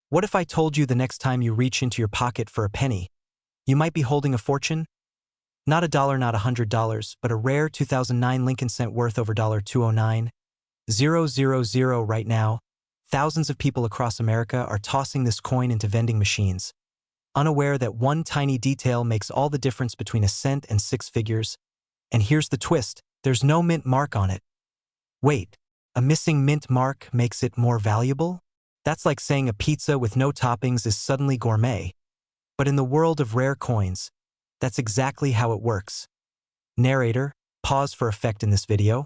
What if I told you the next time you reach into your pocket for a penny, you might be holding a fortune? Not a dollar, not $100, but a rare 2009 Lincoln cent worth over $209,000 right now. Thousands of people across America are tossing this coin into vending machines, unaware that one tiny detail makes all the difference between a cent and six figures. And here's the twist, there's no mint mark on it. Wait, a missing mint mark makes it more valuable? That's like saying a pizza with no toppings is suddenly gourmet. But in the world of rare coins, that's exactly how it works. Narrator, pause for effect in this video.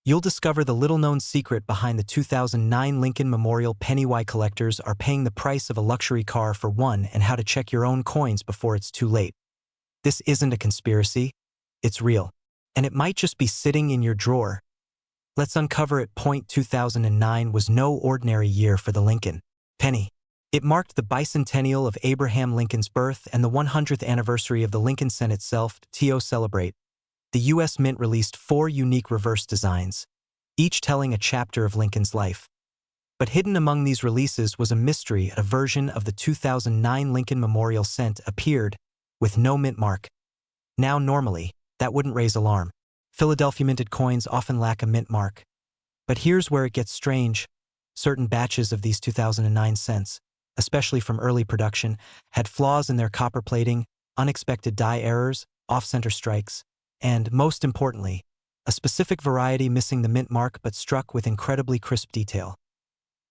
You'll discover the little-known secret behind the 2009 Lincoln Memorial penny. Why collectors are paying the price of a luxury car for one, and how to check your own coins before it's too late. This isn't a conspiracy, it's real. And it might just be sitting in your drawer. Let's uncover it. 2009 was no ordinary year for the Lincoln penny. It marked the bicentennial of Abraham Lincoln's birth and the 100th anniversary of the Lincoln cent itself. To celebrate, the U.S. Mint released 4 unique reverse designs, each telling a chapter of Lincoln's life. But hidden among these releases was a mystery. A version of the 2009 Lincoln Memorial cent appeared with no mint mark. Now, normally, that wouldn't raise alarm. Philadelphia minted coins often lack a mint mark. But here's where it gets strange. Certain batches of these 2009 cents, especially from early production, had flaws in their copper plating, unexpected die errors, off-center strikes, and, most importantly, a specific variety missing the mint mark but struck with incredibly crisp detail.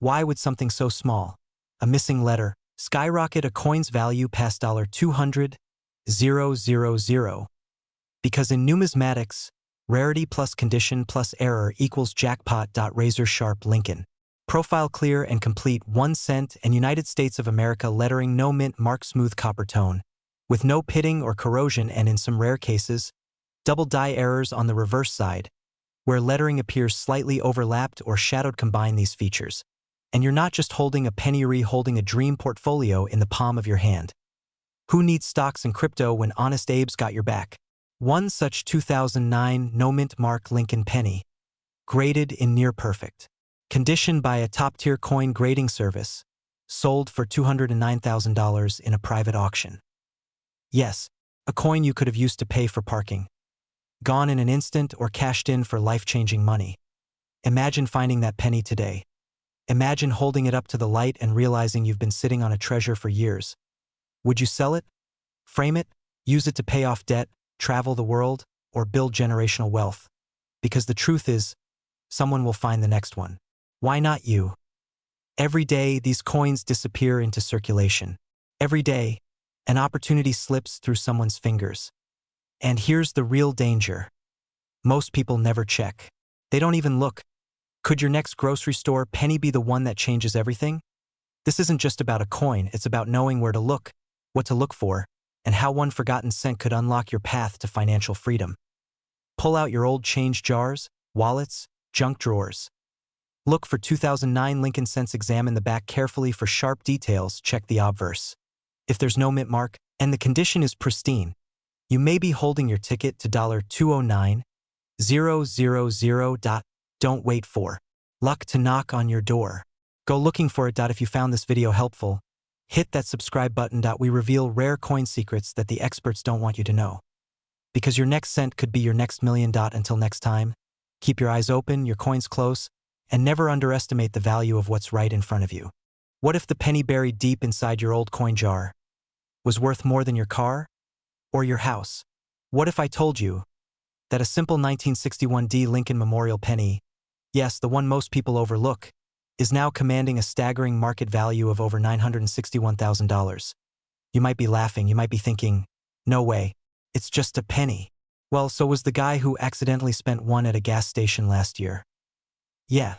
Why would something so small, a missing letter, skyrocket a coin's value past $200,000? Because in numismatics, rarity plus condition plus error equals jackpot. Razor-sharp Lincoln profile, clear and complete, 1 cent and United States of America lettering, no mint mark, smooth copper tone, with no pitting or corrosion, and in some rare cases, double die errors on the reverse side, where lettering appears slightly overlapped or shadowed. Combine these features, and you're not just holding a penny, you're holding a dream portfolio in the palm of your hand. Who needs stocks and crypto when Honest Abe's got your back? One such 2009 no mint mark Lincoln penny, graded in near perfect condition by a top-tier coin grading service, sold for $209,000 in a private auction. Yes, a coin you could have used to pay for parking. Gone in an instant or cashed in for life-changing money. Imagine finding that penny today. Imagine holding it up to the light and realizing you've been sitting on a treasure for years. Would you sell it? Frame it? Use it to pay off debt? Travel the world, or build generational wealth? Because the truth is, someone will find the next one. Why not you? Every day, these coins disappear into circulation. Every day, an opportunity slips through someone's fingers. And here's the real danger. Most people never check. They don't even look. Could your next grocery store penny be the one that changes everything? This isn't just about a coin, it's about knowing where to look, what to look for, and how one forgotten cent could unlock your path to financial freedom. Pull out your old change jars, wallets, junk drawers. Look for 2009 Lincoln cents. Examine the back carefully for sharp details. Check the obverse. If there's no mint mark, and the condition is pristine, you may be holding your ticket to $209,000. Don't wait for luck to knock on your door. Go looking for it. If you found this video helpful, hit that subscribe button. We reveal rare coin secrets that the experts don't want you to know. Because your next cent could be your next million. Until next time, keep your eyes open, your coins close, and never underestimate the value of what's right in front of you. What if the penny buried deep inside your old coin jar was worth more than your car or your house? What if I told you that a simple 1961 Lincoln Memorial penny, yes, the one most people overlook, is now commanding a staggering market value of over $961,000? You might be laughing, you might be thinking, no way, it's just a penny. Well, so was the guy who accidentally spent one at a gas station last year. Yeah,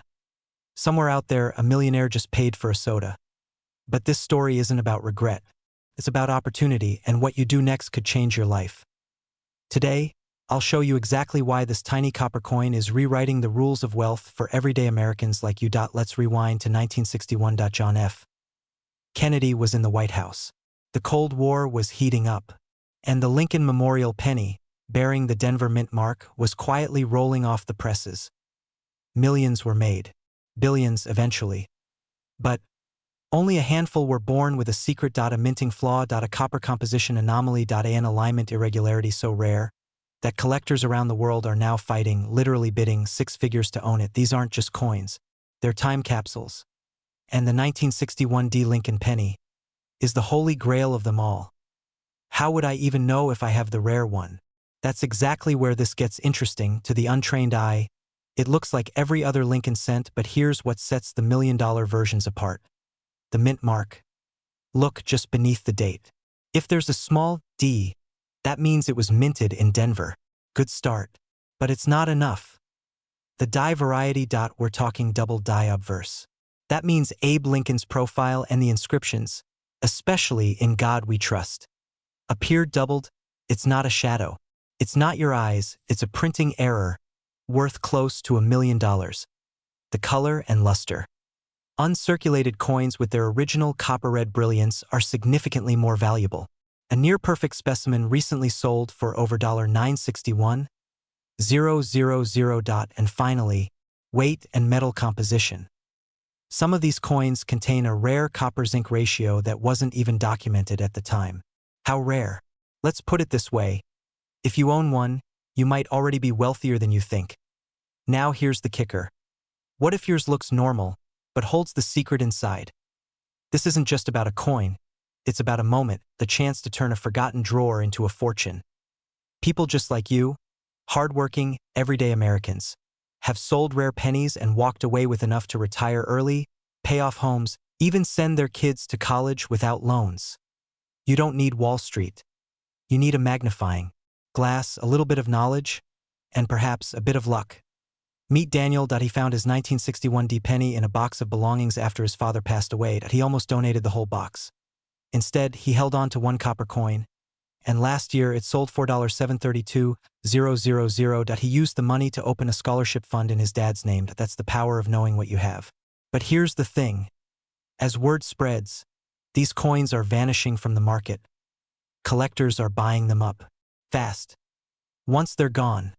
somewhere out there, a millionaire just paid for a soda. But this story isn't about regret. It's about opportunity, and what you do next could change your life. Today, I'll show you exactly why this tiny copper coin is rewriting the rules of wealth for everyday Americans like you. Let's rewind to 1961. John F. Kennedy was in the White House. The Cold War was heating up, and the Lincoln Memorial penny, bearing the Denver mint mark, was quietly rolling off the presses. Millions were made. Billions eventually. But Only a handful were born with a secret. A minting flaw. A copper composition anomaly. An alignment irregularity so rare that collectors around the world are now fighting, literally bidding six figures to own it. These aren't just coins, they're time capsules. And the 1961 D Lincoln penny is the holy grail of them all. How would I even know if I have the rare one? That's exactly where this gets interesting. To the untrained eye, it looks like every other Lincoln cent, but here's what sets the million-dollar versions apart. The mint mark. Look just beneath the date. If there's a small D, that means it was minted in Denver. Good start. But it's not enough. The die variety. We're talking double die obverse. That means Abe Lincoln's profile and the inscriptions, especially "In God We Trust," appear doubled. It's not a shadow. It's not your eyes. It's a printing error, worth close to $1 million. The color and luster. Uncirculated coins with their original copper-red brilliance are significantly more valuable. A near-perfect specimen recently sold for over $961,000. And finally, weight and metal composition. Some of these coins contain a rare copper-zinc ratio that wasn't even documented at the time. How rare? Let's put it this way. If you own one, you might already be wealthier than you think. Now here's the kicker. What if yours looks normal, but holds the secret inside? This isn't just about a coin. It's about a moment, the chance to turn a forgotten drawer into a fortune. People just like you, hardworking, everyday Americans, have sold rare pennies and walked away with enough to retire early, pay off homes, even send their kids to college without loans. You don't need Wall Street. You need a magnifying glass, a little bit of knowledge, and perhaps a bit of luck. Meet Daniel. He found his 1961 D penny in a box of belongings after his father passed away. He almost donated the whole box. Instead, he held on to one copper coin, and last year it sold for $732,000. He used the money to open a scholarship fund in his dad's name. That's the power of knowing what you have. But here's the thing. As word spreads, these coins are vanishing from the market. Collectors are buying them up. Fast. Once they're gone,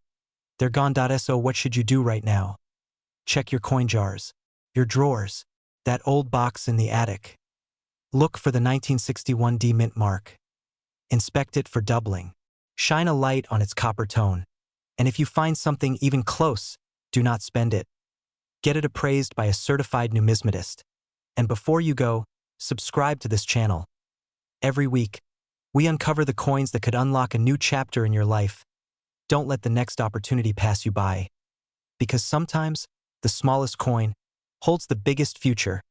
they're gone. So what should you do right now? Check your coin jars, your drawers, that old box in the attic. Look for the 1961 D mint mark. Inspect it for doubling. Shine a light on its copper tone. And if you find something even close, do not spend it. Get it appraised by a certified numismatist. And before you go, subscribe to this channel. Every week, we uncover the coins that could unlock a new chapter in your life. Don't let the next opportunity pass you by. Because sometimes, the smallest coin holds the biggest future.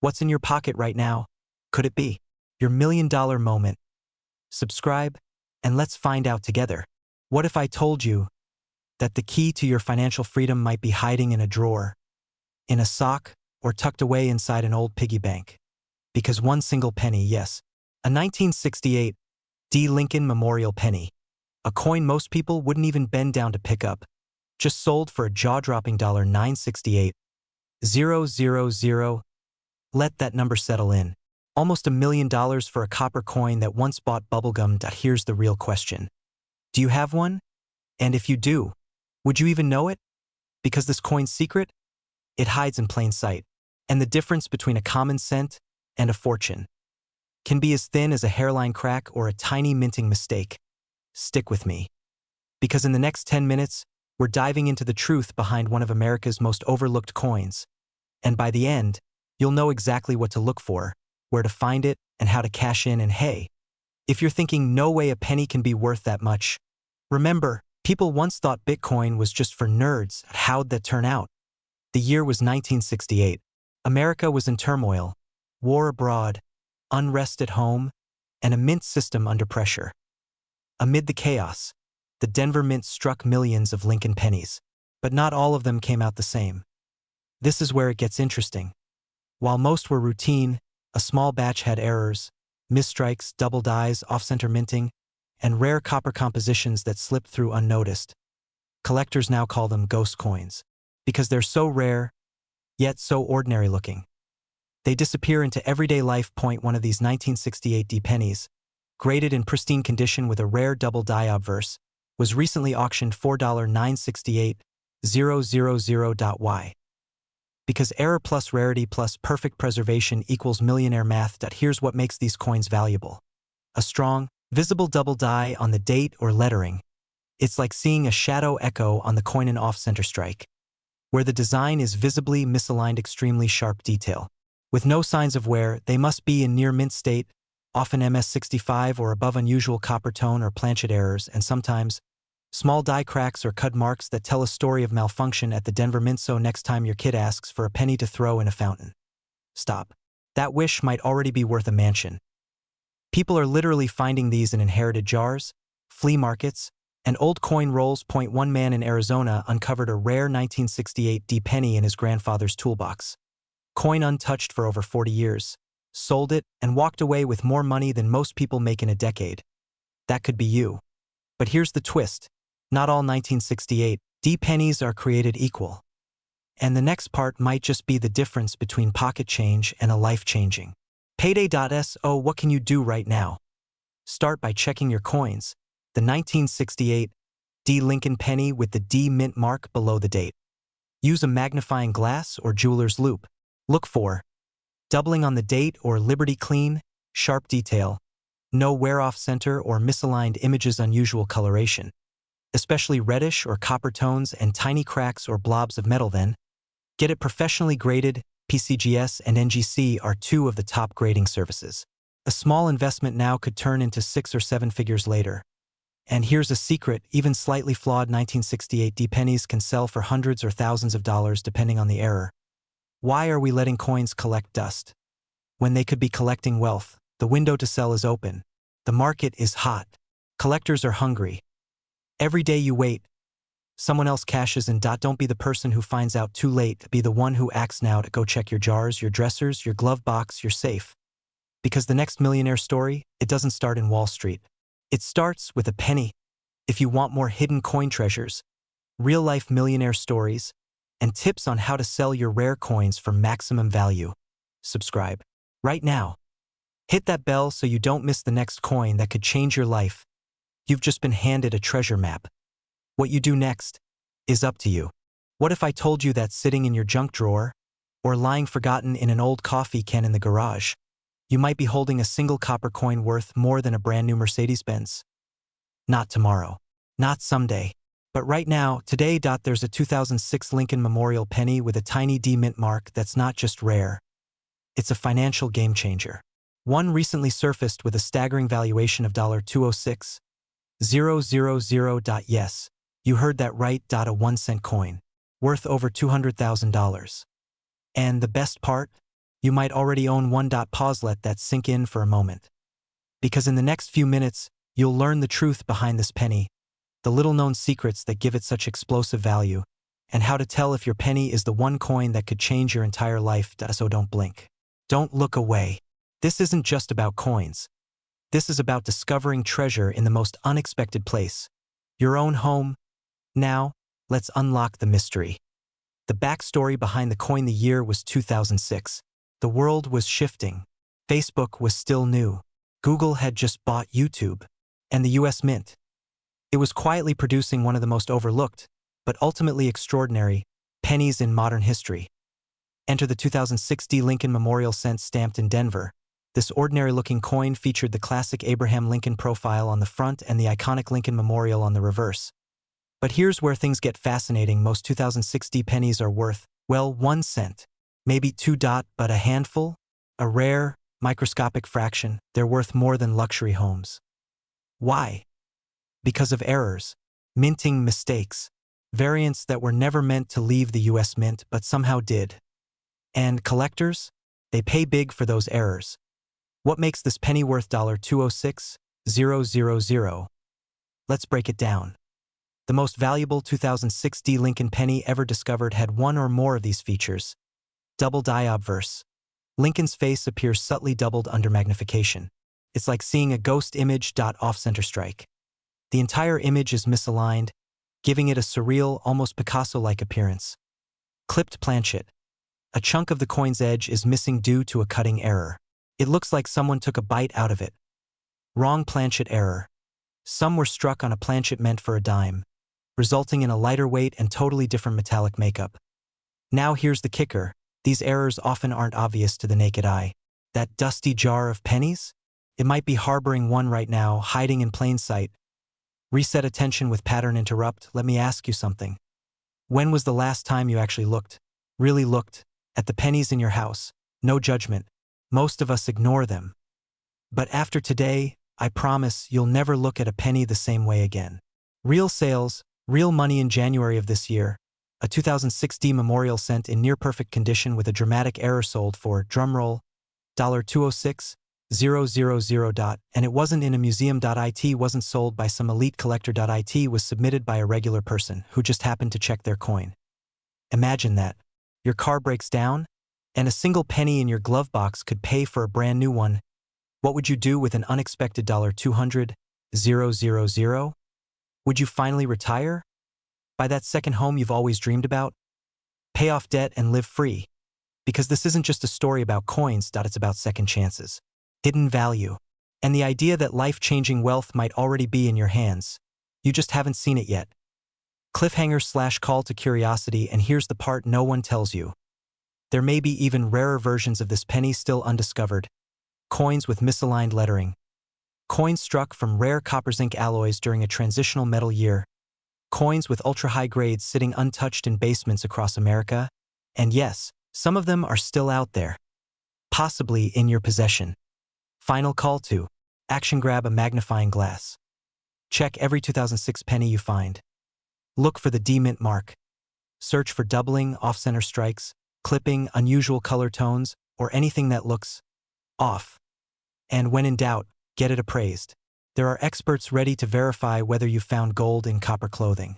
What's in your pocket right now? Could it be your million-dollar moment? Subscribe, and let's find out together. What if I told you that the key to your financial freedom might be hiding in a drawer, in a sock, or tucked away inside an old piggy bank? Because one single penny, yes, a 1968 D. Lincoln Memorial penny, a coin most people wouldn't even bend down to pick up, just sold for a jaw-dropping $968,000. Let that number settle in. Almost $1 million for a copper coin that once bought bubblegum. Here's the real question. Do you have one? And if you do, would you even know it? Because this coin's secret? It hides in plain sight. And the difference between a common cent and a fortune can be as thin as a hairline crack or a tiny minting mistake. Stick with me. Because in the next 10 minutes, we're diving into the truth behind one of America's most overlooked coins. And by the end, you'll know exactly what to look for, where to find it, and how to cash in. And hey, if you're thinking no way a penny can be worth that much, remember, people once thought Bitcoin was just for nerds. How'd that turn out? The year was 1968. America was in turmoil, war abroad, unrest at home, and a mint system under pressure. Amid the chaos, the Denver Mint struck millions of Lincoln pennies, but not all of them came out the same. This is where it gets interesting. While most were routine, a small batch had errors, misstrikes, double dies, off-center minting, and rare copper compositions that slipped through unnoticed. Collectors now call them ghost coins, because they're so rare, yet so ordinary looking. They disappear into everyday life. One of these 1968 D pennies, graded in pristine condition with a rare double die obverse, was recently auctioned for $968,000. Why? Because error plus rarity plus perfect preservation equals millionaire math. Here's what makes these coins valuable. A strong, visible double die on the date or lettering. It's like seeing a shadow echo on the coin in off-center strike, where the design is visibly misaligned, extremely sharp detail. With no signs of wear, they must be in near mint state, often MS65 or above, unusual copper tone or planchet errors, and sometimes small die cracks or cut marks that tell a story of malfunction at the Denver Mint. So next time your kid asks for a penny to throw in a fountain, stop. That wish might already be worth a mansion. People are literally finding these in inherited jars, flea markets, and old coin rolls. One man in Arizona uncovered a rare 1968 D penny in his grandfather's toolbox. Coin untouched for over 40 years. Sold it and walked away with more money than most people make in a decade. That could be you. But here's the twist. Not all 1968 D pennies are created equal. And the next part might just be the difference between pocket change and a life-changing payday.so. What can you do right now? Start by checking your coins. The 1968 D Lincoln penny with the D mint mark below the date. Use a magnifying glass or jeweler's loupe. Look for doubling on the date or Liberty clean, sharp detail, no wear-off center or misaligned images, unusual coloration, especially reddish or copper tones and tiny cracks or blobs of metal. Then get it professionally graded. PCGS and NGC are two of the top grading services. A small investment now could turn into 6 or 7 figures later. And here's a secret: even slightly flawed 1968 D pennies can sell for hundreds or thousands of dollars depending on the error. Why are we letting coins collect dust when they could be collecting wealth? The window to sell is open. The market is hot. Collectors are hungry. Every day you wait, someone else cashes in. Don't be the person who finds out too late. Be the one who acts now. To go check your jars, your dressers, your glove box, your safe. Because the next millionaire story, it doesn't start in Wall Street. It starts with a penny. If you want more hidden coin treasures, real-life millionaire stories, and tips on how to sell your rare coins for maximum value, subscribe right now. Hit that bell so you don't miss the next coin that could change your life. You've just been handed a treasure map. What you do next is up to you. What if I told you that sitting in your junk drawer, or lying forgotten in an old coffee can in the garage, you might be holding a single copper coin worth more than a brand new Mercedes-Benz? Not tomorrow, not someday, but right now, today. There's a 2006 Lincoln Memorial penny with a tiny D mint mark that's not just rare. It's a financial game changer. One recently surfaced with a staggering valuation of $206,000. Yes, you heard that right. A 1-cent coin, worth over $200,000. And the best part? You might already own one. Pause, let that sink in for a moment. Because in the next few minutes, you'll learn the truth behind this penny, the little-known secrets that give it such explosive value, and how to tell if your penny is the one coin that could change your entire life. So don't blink. Don't look away. This isn't just about coins. This is about discovering treasure in the most unexpected place, your own home. Now, let's unlock the mystery. The backstory behind the coin. The year was 2006. The world was shifting. Facebook was still new. Google had just bought YouTube. And the US Mint. It was quietly producing one of the most overlooked, but ultimately extraordinary, pennies in modern history. Enter the 2006 D Lincoln Memorial cent stamped in Denver. This ordinary-looking coin featured the classic Abraham Lincoln profile on the front and the iconic Lincoln Memorial on the reverse. But here's where things get fascinating. Most 2006 D pennies are worth, well, 1 cent. Maybe 2. But a handful? A rare, microscopic fraction. They're worth more than luxury homes. Why? Because of errors, minting mistakes, variants that were never meant to leave the US Mint but somehow did. And collectors? They pay big for those errors. What makes this penny worth $206,000? Let's break it down. The most valuable 2006 D Lincoln penny ever discovered had one or more of these features. Double die obverse. Lincoln's face appears subtly doubled under magnification. It's like seeing a ghost image. Off-center strike. The entire image is misaligned, giving it a surreal, almost Picasso-like appearance. Clipped planchet. A chunk of the coin's edge is missing due to a cutting error. It looks like someone took a bite out of it. Wrong planchet error. Some were struck on a planchet meant for a dime, resulting in a lighter weight and totally different metallic makeup. Now here's the kicker. These errors often aren't obvious to the naked eye. That dusty jar of pennies? It might be harboring one right now, hiding in plain sight. Reset attention with pattern interrupt. Let me ask you something. When was the last time you actually looked, really looked, at the pennies in your house? No judgment. Most of us ignore them. But after today, I promise you'll never look at a penny the same way again. Real sales, real money in January of this year. A 2006 memorial cent in near-perfect condition with a dramatic error sold for, drumroll, $206,000. And it wasn't in a museum. It wasn't sold by some elite collector. It was submitted by a regular person who just happened to check their coin. Imagine that. Your car breaks down, and a single penny in your glove box could pay for a brand new one. What would you do with an unexpected $200,000? Would you finally retire? Buy that second home you've always dreamed about? Pay off debt and live free? Because this isn't just a story about coins. It's about second chances, hidden value, and the idea that life-changing wealth might already be in your hands. You just haven't seen it yet. Cliffhanger/call to curiosity, and here's the part no one tells you. There may be even rarer versions of this penny still undiscovered. Coins with misaligned lettering. Coins struck from rare copper-zinc alloys during a transitional metal year. Coins with ultra-high grades sitting untouched in basements across America. And yes, some of them are still out there. Possibly in your possession. Final call to action: grab a magnifying glass. Check every 2006 penny you find. Look for the D-mint mark. Search for doubling, off-center strikes, clipping, unusual color tones, or anything that looks off. And when in doubt, get it appraised. There are experts ready to verify whether you found gold in copper clothing.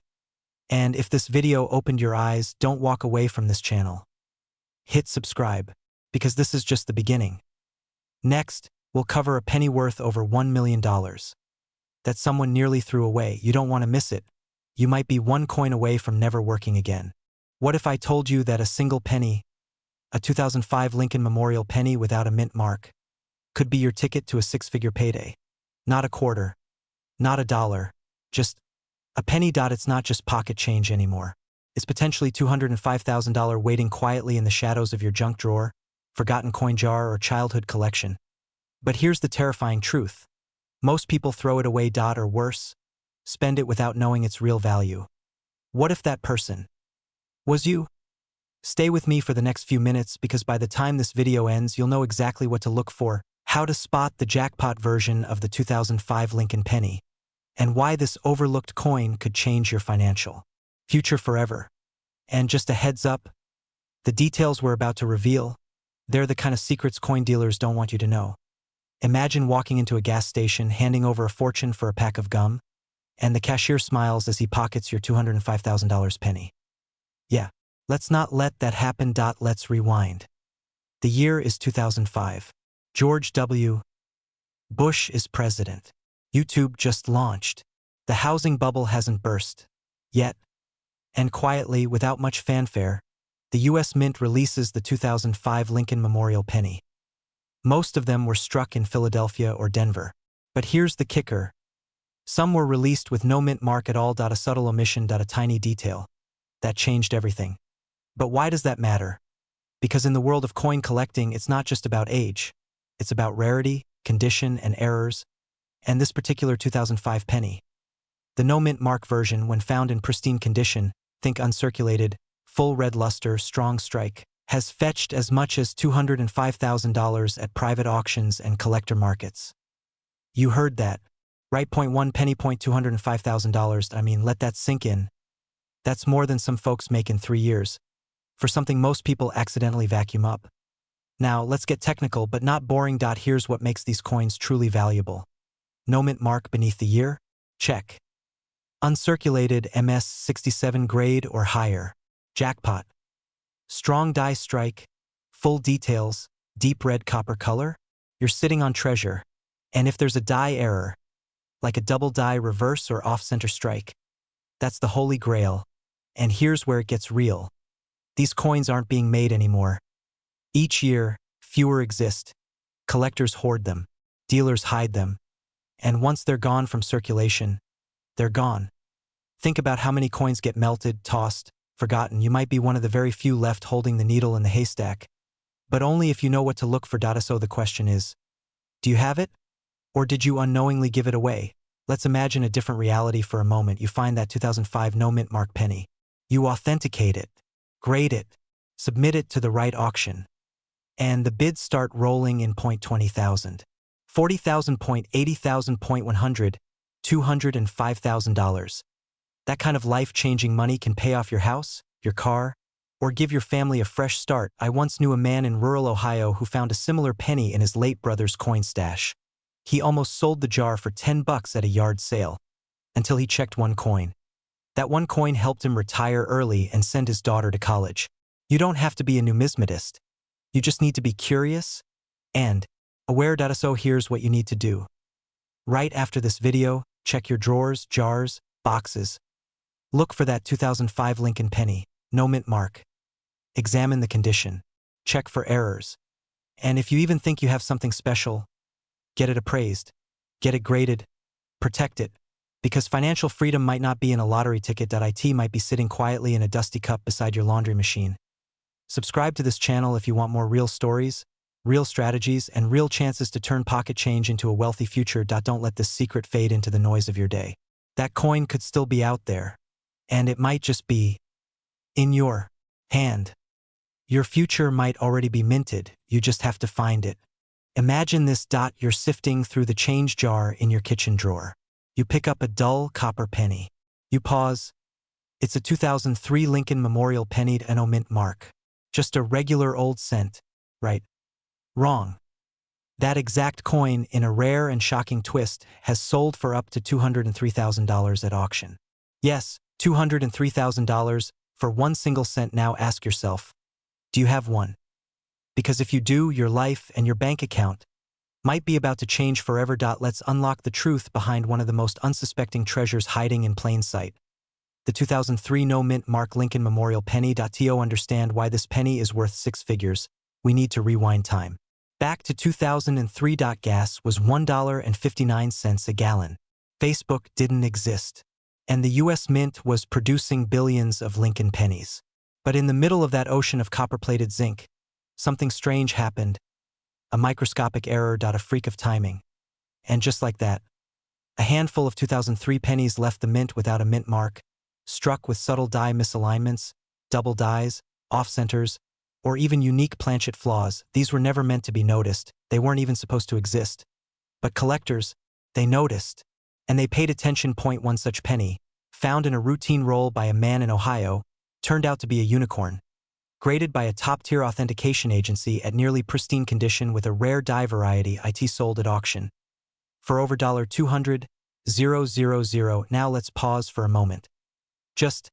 And if this video opened your eyes, don't walk away from this channel. Hit subscribe, because this is just the beginning. Next, we'll cover a penny worth over $1 million that someone nearly threw away. You don't want to miss it. You might be one coin away from never working again. What if I told you that a single penny, a 2005 Lincoln Memorial penny without a mint mark, could be your ticket to a six-figure payday? Not a quarter, not a dollar, just a penny. It's not just pocket change anymore. It's potentially $205,000 waiting quietly in the shadows of your junk drawer, forgotten coin jar, or childhood collection. But here's the terrifying truth. Most people throw it away, or worse, spend it without knowing its real value. What if that person was you? Stay with me for the next few minutes, because by the time this video ends, you'll know exactly what to look for, how to spot the jackpot version of the 2005 Lincoln penny, and why this overlooked coin could change your financial future forever. And just a heads up, the details we're about to reveal, they're the kind of secrets coin dealers don't want you to know. Imagine walking into a gas station, handing over a fortune for a pack of gum, and the cashier smiles as he pockets your $205,000 penny. Yeah, let's not let that happen. Let's rewind. The year is 2005. George W. Bush is president. YouTube just launched. The housing bubble hasn't burst yet. And quietly, without much fanfare, the U.S. Mint releases the 2005 Lincoln Memorial penny. Most of them were struck in Philadelphia or Denver. But here's the kicker. Some were released with no mint mark at all. A subtle omission. A tiny detail. That changed everything. But why does that matter? Because in the world of coin collecting, it's not just about age. It's about rarity, condition, and errors. And this particular 2005 penny, the no mint mark version, when found in pristine condition, think uncirculated, full red luster, strong strike, has fetched as much as $205,000 at private auctions and collector markets. You heard that, right? $1 penny, $205,000. I mean, let that sink in. That's more than some folks make in 3 years, for something most people accidentally vacuum up. Now, let's get technical, but not boring. Here's what makes these coins truly valuable. No mint mark beneath the year? Check. Uncirculated MS-67 grade or higher. Jackpot. Strong die strike. Full details. Deep red copper color. You're sitting on treasure. And if there's a die error, like a double die reverse or off-center strike, that's the holy grail. And here's where it gets real. These coins aren't being made anymore. Each year, fewer exist. Collectors hoard them. Dealers hide them. And once they're gone from circulation, they're gone. Think about how many coins get melted, tossed, forgotten. You might be one of the very few left holding the needle in the haystack, but only if you know what to look for. So the question is, do you have it? Or did you unknowingly give it away? Let's imagine a different reality for a moment. You find that 2005 no mint mark penny. You authenticate it, grade it, submit it to the right auction, and the bids start rolling in point 20,000, 40,000, point 80,000, point 100, $200, and $5,000. That kind of life-changing money can pay off your house, your car, or give your family a fresh start. I once knew a man in rural Ohio who found a similar penny in his late brother's coin stash. He almost sold the jar for $10 at a yard sale, until he checked one coin. That one coin helped him retire early and send his daughter to college. You don't have to be a numismatist. You just need to be curious and aware. So here's what you need to do. Right after this video, check your drawers, jars, boxes. Look for that 2005 Lincoln penny, no mint mark. Examine the condition. Check for errors. And if you even think you have something special, get it appraised. Get it graded. Protect it. Because financial freedom might not be in a lottery ticket. It might be sitting quietly in a dusty cup beside your laundry machine. Subscribe to this channel if you want more real stories, real strategies, and real chances to turn pocket change into a wealthy future. Don't let this secret fade into the noise of your day. That coin could still be out there, and it might just be in your hand. Your future might already be minted, you just have to find it. Imagine this. You're sifting through the change jar in your kitchen drawer. You pick up a dull copper penny. You pause. It's a 2003 Lincoln Memorial penny, no mint mark. Just a regular old cent. Right? Wrong. That exact coin, in a rare and shocking twist, has sold for up to $203,000 at auction. Yes, $203,000 for one single cent. Now ask yourself, do you have one? Because if you do, your life and your bank account might be about to change forever. Let's unlock the truth behind one of the most unsuspecting treasures hiding in plain sight. The 2003 no mint mark Lincoln Memorial penny. To understand why this penny is worth six figures, we need to rewind time. Back to 2003. Gas was $1.59 a gallon. Facebook didn't exist. And the US Mint was producing billions of Lincoln pennies. But in the middle of that ocean of copper-plated zinc, something strange happened. A microscopic error. A freak of timing. And just like that, a handful of 2003 pennies left the mint without a mint mark, struck with subtle die misalignments, double dies, off-centers, or even unique planchet flaws. These were never meant to be noticed. They weren't even supposed to exist. But collectors, they noticed. And they paid attention. One such penny, found in a routine roll by a man in Ohio, turned out to be a unicorn. Graded by a top-tier authentication agency at nearly pristine condition with a rare die variety. It sold at auction for over $200,000. Now let's pause for a moment. Just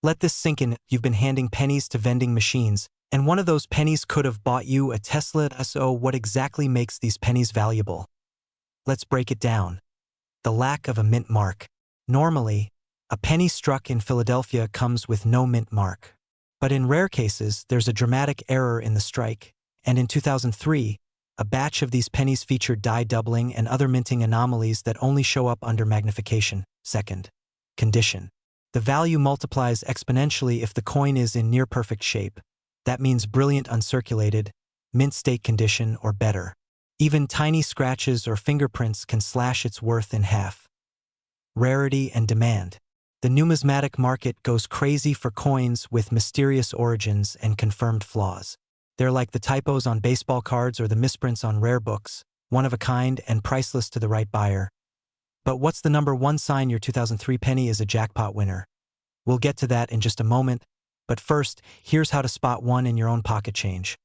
let this sink in. You've been handing pennies to vending machines, and one of those pennies could have bought you a Tesla. So what exactly makes these pennies valuable? Let's break it down. The lack of a mint mark. Normally, a penny struck in Philadelphia comes with no mint mark. But in rare cases, there's a dramatic error in the strike, and in 2003, a batch of these pennies featured die doubling and other minting anomalies that only show up under magnification. Second, condition. The value multiplies exponentially if the coin is in near-perfect shape. That means brilliant uncirculated, mint state condition, or better. Even tiny scratches or fingerprints can slash its worth in half. Rarity and demand. The numismatic market goes crazy for coins with mysterious origins and confirmed flaws. They're like the typos on baseball cards or the misprints on rare books, one of a kind and priceless to the right buyer. But what's the number one sign your 2003 penny is a jackpot winner? We'll get to that in just a moment, but first, here's how to spot one in your own pocket change.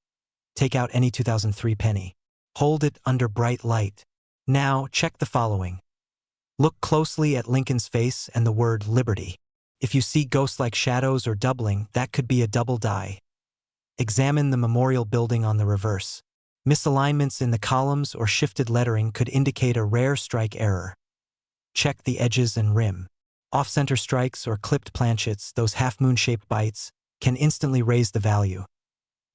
Take out any 2003 penny. Hold it under bright light. Now, check the following. Look closely at Lincoln's face and the word liberty. If you see ghost-like shadows or doubling, that could be a double die. Examine the memorial building on the reverse. Misalignments in the columns or shifted lettering could indicate a rare strike error. Check the edges and rim. Off-center strikes or clipped planchets, those half-moon-shaped bites, can instantly raise the value.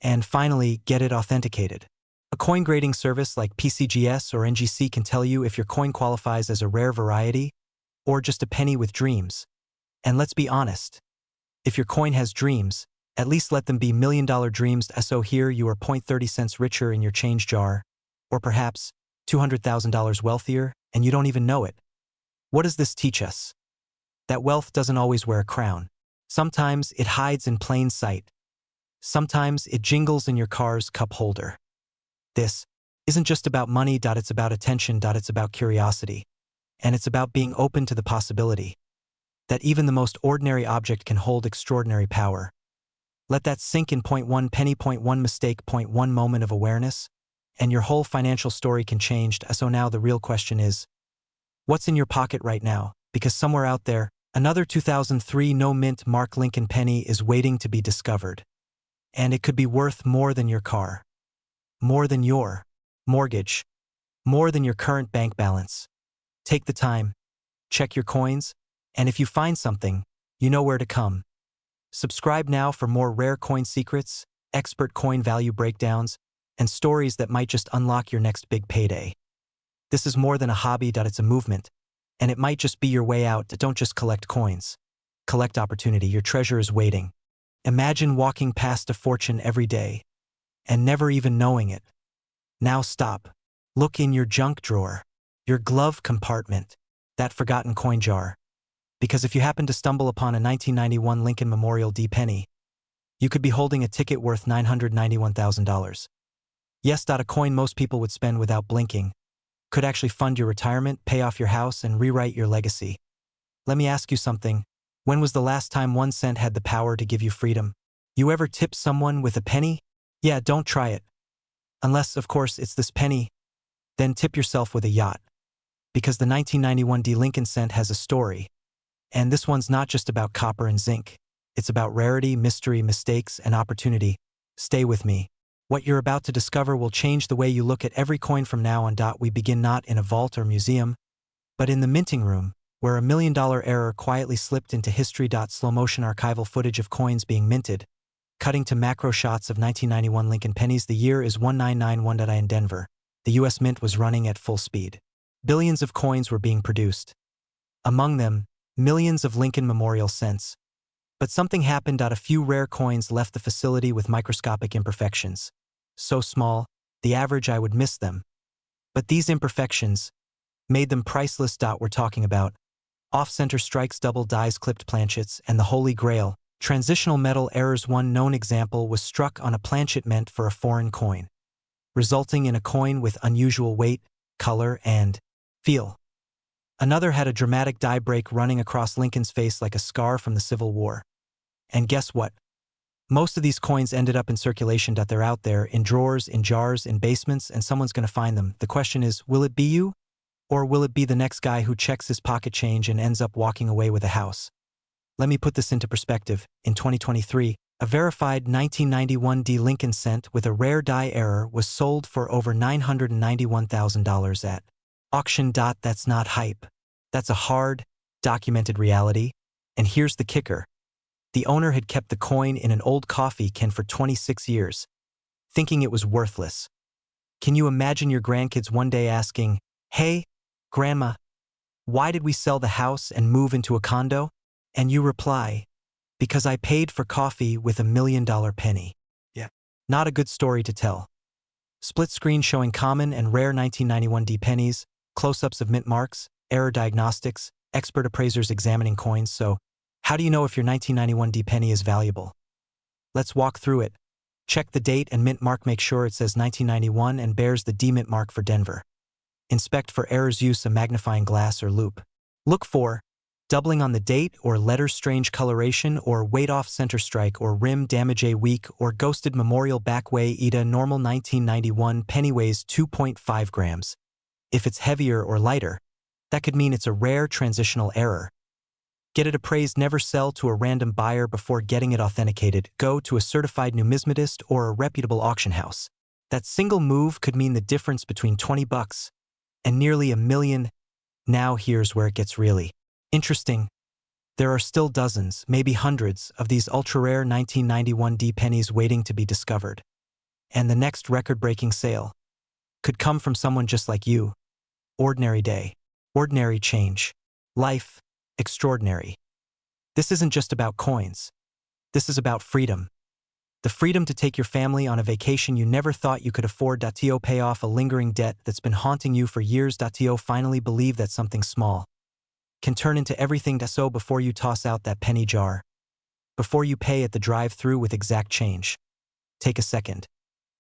And finally, get it authenticated. A coin grading service like PCGS or NGC can tell you if your coin qualifies as a rare variety or just a penny with dreams. And let's be honest, If your coin has dreams, at least let them be million-dollar dreams. So here you are 0.30 cents richer in your change jar, or perhaps $200,000 wealthier, and you don't even know it. What does this teach us? That wealth doesn't always wear a crown. Sometimes it hides in plain sight. Sometimes it jingles in your car's cup holder. This isn't just about money. It's about attention. It's about curiosity. And it's about being open to the possibility that even the most ordinary object can hold extraordinary power. Let that sink in. Point one penny, point one mistake, point one moment of awareness, and your whole financial story can change. So now the real question is, what's in your pocket right now? Because somewhere out there, another 2003 no-mint Mark Lincoln penny is waiting to be discovered. And it could be worth more than your car, more than your mortgage, more than your current bank balance. Take the time, check your coins, and if you find something, you know where to come. Subscribe now for more rare coin secrets, expert coin value breakdowns, and stories that might just unlock your next big payday. This is more than a hobby. It's a movement, and it might just be your way out. Don't just collect coins. Collect opportunity. Your treasure is waiting. Imagine walking past a fortune every day and never even knowing it. Now stop. Look in your junk drawer, your glove compartment, that forgotten coin jar. Because if you happen to stumble upon a 1991 Lincoln Memorial D penny, you could be holding a ticket worth $991,000. Yes, a coin most people would spend without blinking could actually fund your retirement, pay off your house, and rewrite your legacy. Let me ask you something. When was the last time 1 cent had the power to give you freedom? You ever tip someone with a penny? Yeah, don't try it. Unless, of course, it's this penny. Then tip yourself with a yacht. Because the 1991 D Lincoln cent has a story. And this one's not just about copper and zinc. It's about rarity, mystery, mistakes, and opportunity. Stay with me. What you're about to discover will change the way you look at every coin from now on. We begin not in a vault or museum, but in the minting room, where $1 million error quietly slipped into history. Slow-motion archival footage of coins being minted, cutting to macro shots of 1991 Lincoln pennies. The year is 1991. In Denver, the U.S. Mint was running at full speed. Billions of coins were being produced. Among them, millions of Lincoln Memorial cents. But something happened. A few rare coins left the facility with microscopic imperfections. So small, the average eye would miss them. But these imperfections made them priceless. We're talking about off-center strikes, double dies, clipped planchets, and the holy grail, transitional metal errors. One known example was struck on a planchet meant for a foreign coin, resulting in a coin with unusual weight, color, and feel. Another had a dramatic die break running across Lincoln's face like a scar from the Civil War. And guess what? Most of these coins ended up in circulation. They're out there, in drawers, in jars, in basements, and someone's going to find them. The question is, will it be you? Or will it be the next guy who checks his pocket change and ends up walking away with a house? Let me put this into perspective. In 2023, a verified 1991 D Lincoln cent with a rare die error was sold for over $991,000 at auction. That's not hype. That's a hard, documented reality. And here's the kicker. The owner had kept the coin in an old coffee can for 26 years, thinking it was worthless. Can you imagine your grandkids one day asking, "Hey, Grandma, why did we sell the house and move into a condo?" And you reply, "Because I paid for coffee with $1 million penny." Yeah. Not a good story to tell. Split screen showing common and rare 1991 D pennies, close-ups of mint marks, error diagnostics, expert appraisers examining coins. So, how do you know if your 1991 D penny is valuable? Let's walk through it. Check the date and mint mark. Make sure it says 1991 and bears the D mint mark for Denver. Inspect for errors. Use a magnifying glass or loop. Look for doubling on the date or letters, strange coloration or weight off center strike or rim damage. A weak or ghosted memorial backway. ETA normal 1991 penny weighs 2.5 grams. If it's heavier or lighter, that could mean it's a rare transitional error. Get it appraised. Never sell to a random buyer before getting it authenticated. Go to a certified numismatist or a reputable auction house. That single move could mean the difference between $20 and nearly $1 million. Now here's where it gets really interesting. There are still dozens, maybe hundreds, of these ultra-rare 1991 D pennies waiting to be discovered. And the next record-breaking sale could come from someone just like you. Ordinary day. Ordinary change. Life. Extraordinary. This isn't just about coins. This is about freedom. The freedom to take your family on a vacation you never thought you could afford. To pay off a lingering debt that's been haunting you for years. To finally believe that something small can turn into everything. So before you toss out that penny jar, before you pay at the drive-thru with exact change, take a second.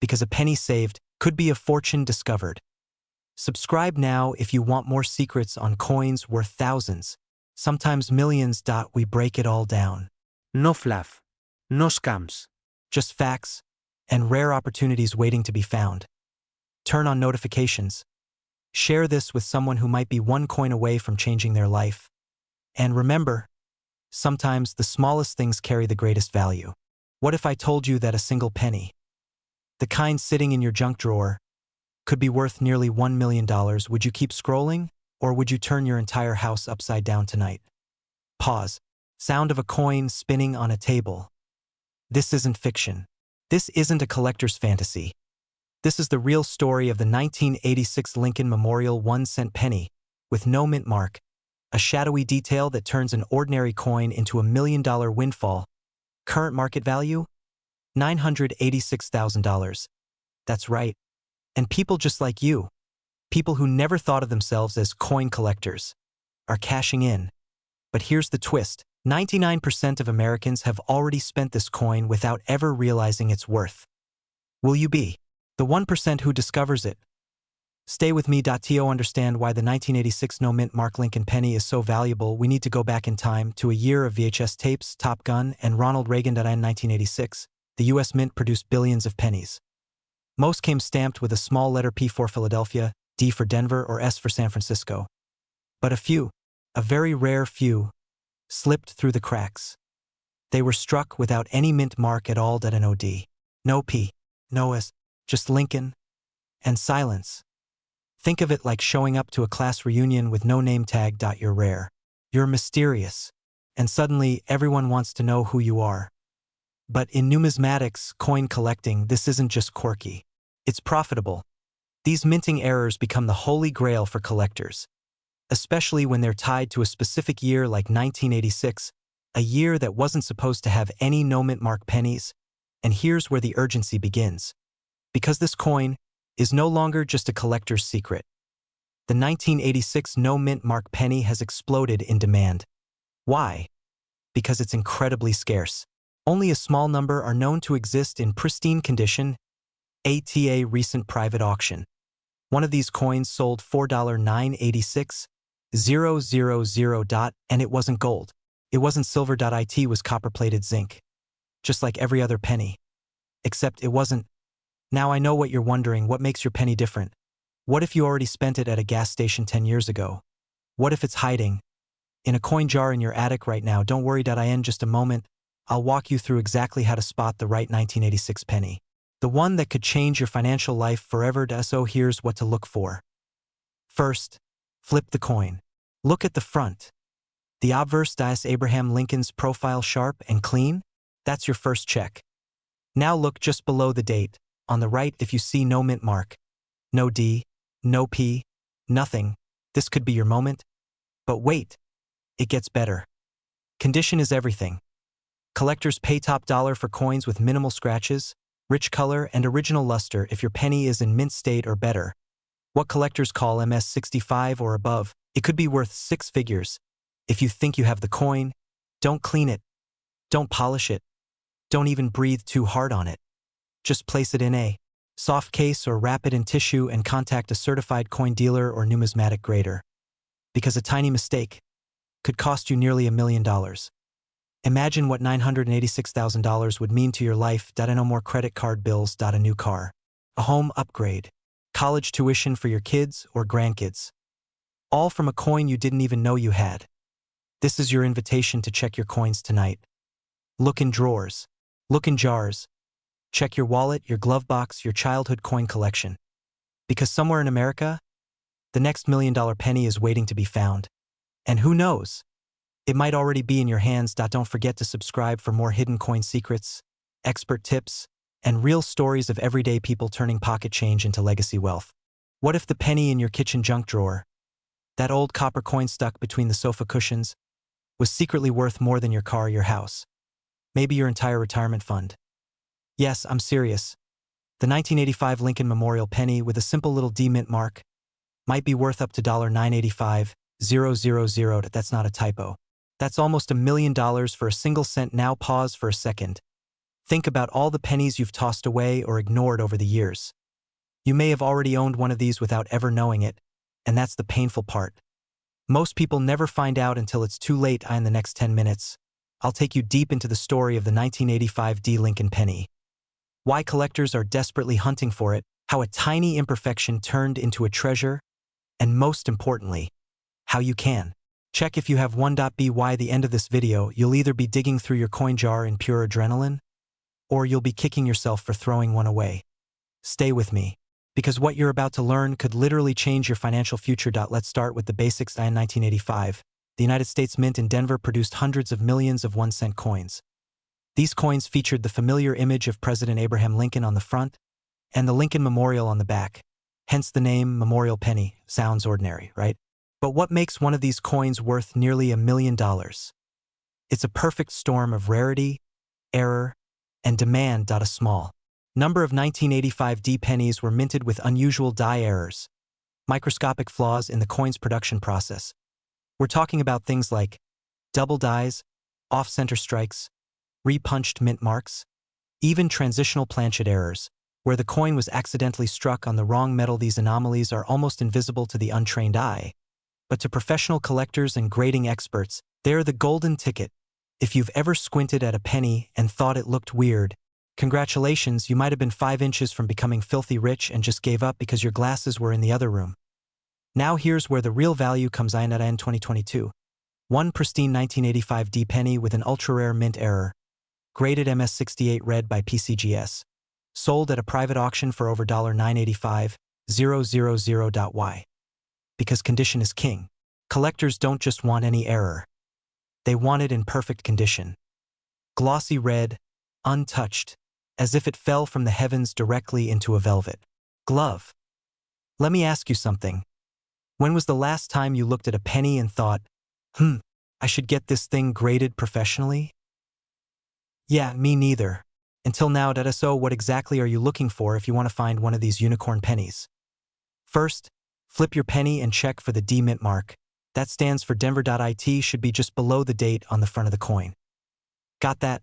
Because a penny saved could be a fortune discovered. Subscribe now if you want more secrets on coins worth thousands, sometimes millions. We break it all down. No fluff. No scams. Just facts and rare opportunities waiting to be found. Turn on notifications. Share this with someone who might be one coin away from changing their life. And remember, sometimes the smallest things carry the greatest value. What if I told you that a single penny, the kind sitting in your junk drawer, could be worth nearly $1 million? Would you keep scrolling, or would you turn your entire house upside down tonight? Pause. Sound of a coin spinning on a table. This isn't fiction. This isn't a collector's fantasy. This is the real story of the 1986 Lincoln Memorial 1-cent penny, with no mint mark, a shadowy detail that turns an ordinary coin into $1 million windfall. Current market value? $986,000. That's right. And people just like you, people who never thought of themselves as coin collectors, are cashing in. But here's the twist. 99% of Americans have already spent this coin without ever realizing its worth. Will you be the 1% who discovers it? Stay with me. To understand why the 1986 no mint mark Lincoln penny is so valuable, we need to go back in time to a year of VHS tapes, Top Gun, and Ronald Reagan. In 1986, the U.S. Mint produced billions of pennies. Most came stamped with a small letter P for Philadelphia, D for Denver, or S for San Francisco. But a few, a very rare few, slipped through the cracks. They were struck without any mint mark at all. No D, no P, no S, just Lincoln and silence. Think of it like showing up to a class reunion with no name tag. You're rare, you're mysterious, and suddenly everyone wants to know who you are. But in numismatics, coin collecting, this isn't just quirky. It's profitable. These minting errors become the holy grail for collectors, especially when they're tied to a specific year like 1986, a year that wasn't supposed to have any no mint mark pennies. And here's where the urgency begins. Because this coin is no longer just a collector's secret. The 1986 no mint mark penny has exploded in demand. Why? Because it's incredibly scarce. Only a small number are known to exist in pristine condition. ATA recent private auction. One of these coins sold $4,986,000. And it wasn't gold. It wasn't silver. It was copper-plated zinc. Just like every other penny. Except it wasn't. Now I know what you're wondering. What makes your penny different? What if you already spent it at a gas station 10 years ago? What if it's hiding in a coin jar in your attic right now? Don't worry. In just a moment, I'll walk you through exactly how to spot the right 1986 penny. The one that could change your financial life forever. So here's what to look for. First, flip the coin. Look at the front. The obverse. Abraham Lincoln's profile sharp and clean? That's your first check. Now look just below the date. On the right, if you see no mint mark, no D, no P, nothing, this could be your moment. But wait, it gets better. Condition is everything. Collectors pay top dollar for coins with minimal scratches, rich color, and original luster if your penny is in mint state or better. What collectors call MS65 or above, it could be worth 6 figures. If you think you have the coin, don't clean it. Don't polish it. Don't even breathe too hard on it. Just place it in a soft case or wrap it in tissue and contact a certified coin dealer or numismatic grader. Because a tiny mistake could cost you nearly $1 million. Imagine what $986,000 would mean to your life. No more credit card bills. A new car, a home upgrade, college tuition for your kids or grandkids. All from a coin you didn't even know you had. This is your invitation to check your coins tonight. Look in drawers. Look in jars. Check your wallet, your glove box, your childhood coin collection. Because somewhere in America, the next $1 million penny is waiting to be found. And who knows? It might already be in your hands. Don't forget to subscribe for more hidden coin secrets, expert tips, and real stories of everyday people turning pocket change into legacy wealth. What if the penny in your kitchen junk drawer, that old copper coin stuck between the sofa cushions, was secretly worth more than your car or your house? Maybe your entire retirement fund. Yes, I'm serious. The 1985 Lincoln Memorial penny with a simple little D mint mark might be worth up to $985,000. That's not a typo. That's almost $1 million for a single cent. Now pause for a second. Think about all the pennies you've tossed away or ignored over the years. You may have already owned one of these without ever knowing it, and that's the painful part. Most people never find out until it's too late. In the next 10 minutes, I'll take you deep into the story of the 1985 D Lincoln penny. Why collectors are desperately hunting for it, how a tiny imperfection turned into a treasure, and most importantly, how you can check if you have one. By the end of this video, you'll either be digging through your coin jar in pure adrenaline, or you'll be kicking yourself for throwing one away. Stay with me, because what you're about to learn could literally change your financial future. Let's start with the basics. In 1985, the United States Mint in Denver produced hundreds of millions of 1-cent coins. These coins featured the familiar image of President Abraham Lincoln on the front and the Lincoln Memorial on the back. Hence the name Memorial Penny. Sounds ordinary, right? But what makes one of these coins worth nearly $1 million? It's a perfect storm of rarity, error, and demand. A small number of 1985 D pennies were minted with unusual die errors, microscopic flaws in the coin's production process. We're talking about things like double dies, off-center strikes, repunched mint marks, even transitional planchet errors, where the coin was accidentally struck on the wrong metal. These anomalies are almost invisible to the untrained eye, but to professional collectors and grading experts, they're the golden ticket. If you've ever squinted at a penny and thought it looked weird, congratulations, you might have been 5 inches from becoming filthy rich and just gave up because your glasses were in the other room. Now here's where the real value comes in. At 2022. One pristine 1985 D penny with an ultra-rare mint error, graded MS68 red by PCGS, sold at a private auction for over $985,000. Why? Because condition is king. Collectors don't just want any error. They want it in perfect condition. Glossy red, untouched, as if it fell from the heavens directly into a velvet glove. Let me ask you something. When was the last time you looked at a penny and thought, I should get this thing graded professionally? Yeah, me neither. Until now. So what exactly are you looking for if you want to find one of these unicorn pennies? First, flip your penny and check for the D mint mark. That stands for Denver. It should be just below the date on the front of the coin. Got that?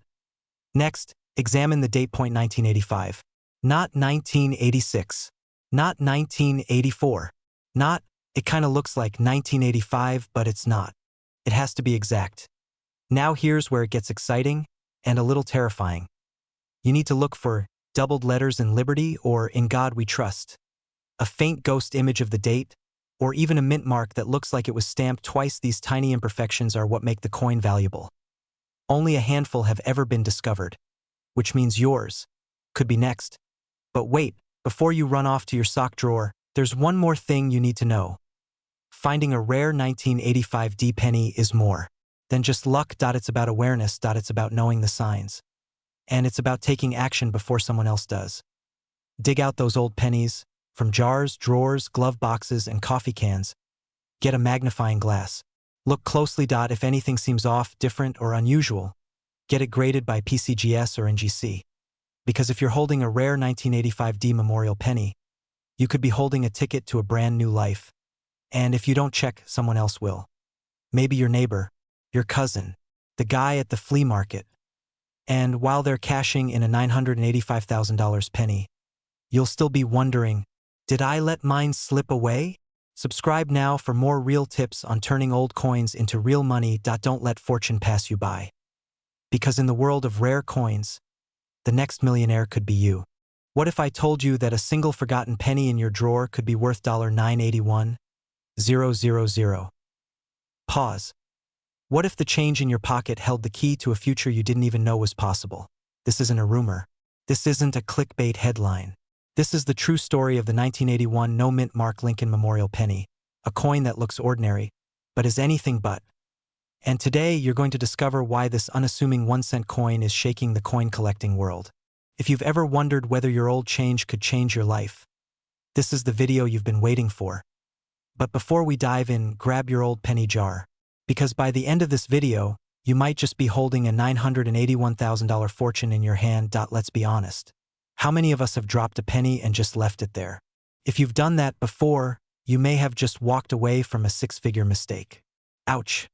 Next, examine the date point. 1985. Not 1986. Not 1984. Not, it kind of looks like 1985, but it's not. It has to be exact. Now here's where it gets exciting and a little terrifying. You need to look for doubled letters in Liberty or In God We Trust, a faint ghost image of the date, or even a mint mark that looks like it was stamped twice. These tiny imperfections are what make the coin valuable. Only a handful have ever been discovered, which means yours could be next. But wait, before you run off to your sock drawer, there's one more thing you need to know. Finding a rare 1985 D penny is more than just luck. It's about awareness. It's about knowing the signs. And it's about taking action before someone else does. Dig out those old pennies from jars, drawers, glove boxes, and coffee cans. Get a magnifying glass. Look closely. If anything seems off, different, or unusual, get it graded by PCGS or NGC. Because if you're holding a rare 1985 D Memorial penny, you could be holding a ticket to a brand new life. And if you don't check, someone else will. Maybe your neighbor, your cousin, the guy at the flea market. And while they're cashing in a $985,000 penny, you'll still be wondering, did I let mine slip away? Subscribe now for more real tips on turning old coins into real money. Don't let fortune pass you by. Because in the world of rare coins, the next millionaire could be you. What if I told you that a single forgotten penny in your drawer could be worth $981,000? Pause. What if the change in your pocket held the key to a future you didn't even know was possible? This isn't a rumor. This isn't a clickbait headline. This is the true story of the 1981 no-mint mark Lincoln Memorial penny, a coin that looks ordinary, but is anything but. And today, you're going to discover why this unassuming 1-cent coin is shaking the coin collecting world. If you've ever wondered whether your old change could change your life, this is the video you've been waiting for. But before we dive in, grab your old penny jar. Because by the end of this video, you might just be holding a $981,000 fortune in your hand. Let's be honest. How many of us have dropped a penny and just left it there? If you've done that before, you may have just walked away from a six-figure mistake. Ouch.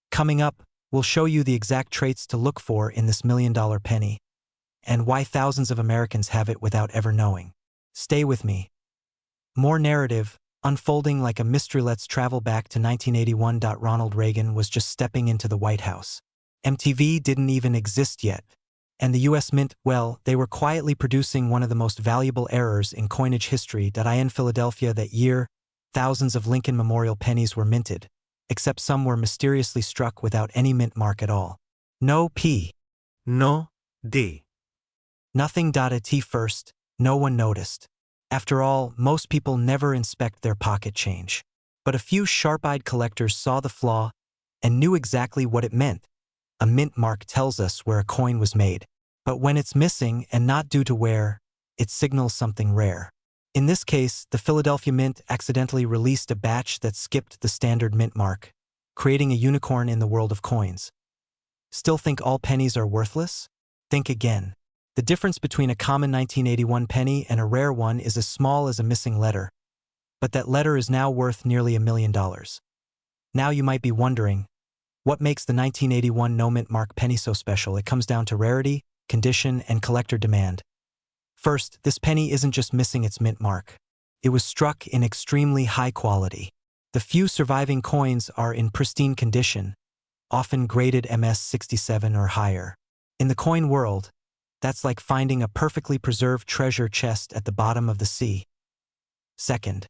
Coming up, we'll show you the exact traits to look for in this million-dollar penny, and why thousands of Americans have it without ever knowing. Stay with me. More narrative, unfolding like a mystery. Let's travel back to 1981. Ronald Reagan was just stepping into the White House. MTV didn't even exist yet. And the US Mint, well, they were quietly producing one of the most valuable errors in coinage history. In Philadelphia that year, thousands of Lincoln Memorial pennies were minted, except some were mysteriously struck without any mint mark at all. No P. No D. Nothing. At first, no one noticed. After all, most people never inspect their pocket change. But a few sharp-eyed collectors saw the flaw and knew exactly what it meant. A mint mark tells us where a coin was made. But when it's missing and not due to wear, it signals something rare. In this case, the Philadelphia Mint accidentally released a batch that skipped the standard mint mark, creating a unicorn in the world of coins. Still think all pennies are worthless? Think again. The difference between a common 1981 penny and a rare one is as small as a missing letter. But that letter is now worth nearly $1 million. Now you might be wondering, what makes the 1981 no mint mark penny so special? It comes down to rarity, condition, and collector demand. First, this penny isn't just missing its mint mark. It was struck in extremely high quality. The few surviving coins are in pristine condition, often graded MS-67 or higher. In the coin world, that's like finding a perfectly preserved treasure chest at the bottom of the sea. Second,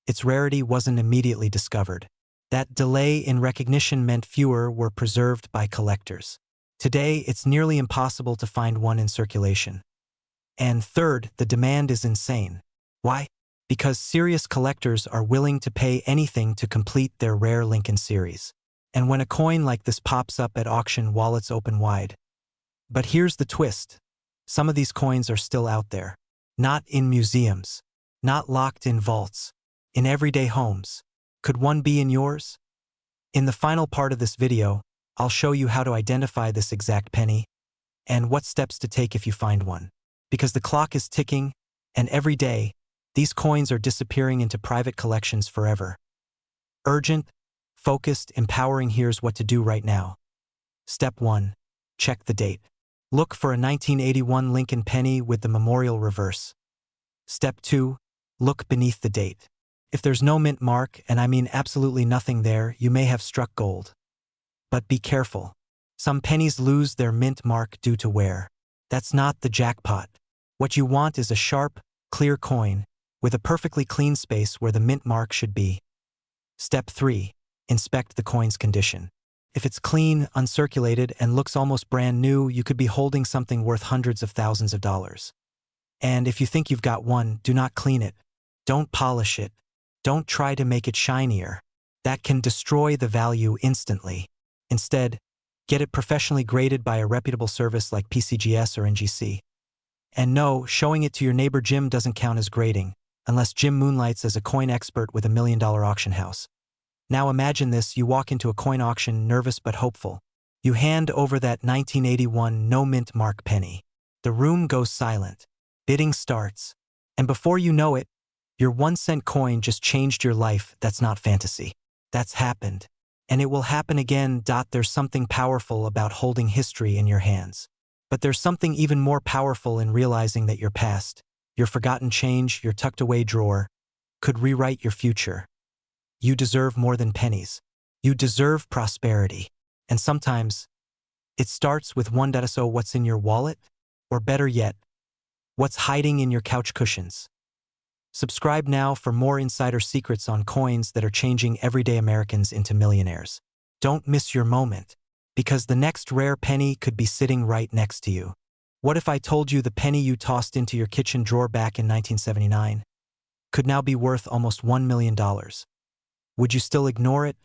its rarity wasn't immediately discovered. That delay in recognition meant fewer were preserved by collectors. Today, it's nearly impossible to find one in circulation. And third, the demand is insane. Why? Because serious collectors are willing to pay anything to complete their rare Lincoln series. And when a coin like this pops up at auction, wallets open wide. But here's the twist. Some of these coins are still out there. Not in museums. Not locked in vaults. In everyday homes. Could one be in yours? In the final part of this video, I'll show you how to identify this exact penny and what steps to take if you find one. Because the clock is ticking, and every day, these coins are disappearing into private collections forever. Urgent, focused, empowering. Here's what to do right now. Step 1. Check the date. Look for a 1981 Lincoln penny with the memorial reverse. Step 2. Look beneath the date. If there's no mint mark, and I mean absolutely nothing there, you may have struck gold. But be careful. Some pennies lose their mint mark due to wear. That's not the jackpot. What you want is a sharp, clear coin with a perfectly clean space where the mint mark should be. Step 3. Inspect the coin's condition. If it's clean, uncirculated, and looks almost brand new, you could be holding something worth hundreds of thousands of dollars. And if you think you've got one, do not clean it. Don't polish it. Don't try to make it shinier. That can destroy the value instantly. Instead, get it professionally graded by a reputable service like PCGS or NGC. And no, showing it to your neighbor Jim doesn't count as grading, unless Jim moonlights as a coin expert with $1 million auction house. Now imagine this: you walk into a coin auction nervous but hopeful. You hand over that 1981 no mint mark penny. The room goes silent. Bidding starts. And before you know it, your 1-cent coin just changed your life. That's not fantasy. That's happened. And it will happen again. There's something powerful about holding history in your hands. But there's something even more powerful in realizing that your past, your forgotten change, your tucked-away drawer, could rewrite your future. You deserve more than pennies. You deserve prosperity. And sometimes, it starts with one. So what's in your wallet? Or better yet, what's hiding in your couch cushions? Subscribe now for more insider secrets on coins that are changing everyday Americans into millionaires. Don't miss your moment, because the next rare penny could be sitting right next to you. What if I told you the penny you tossed into your kitchen drawer back in 1979 could now be worth almost $1 million? Would you still ignore it?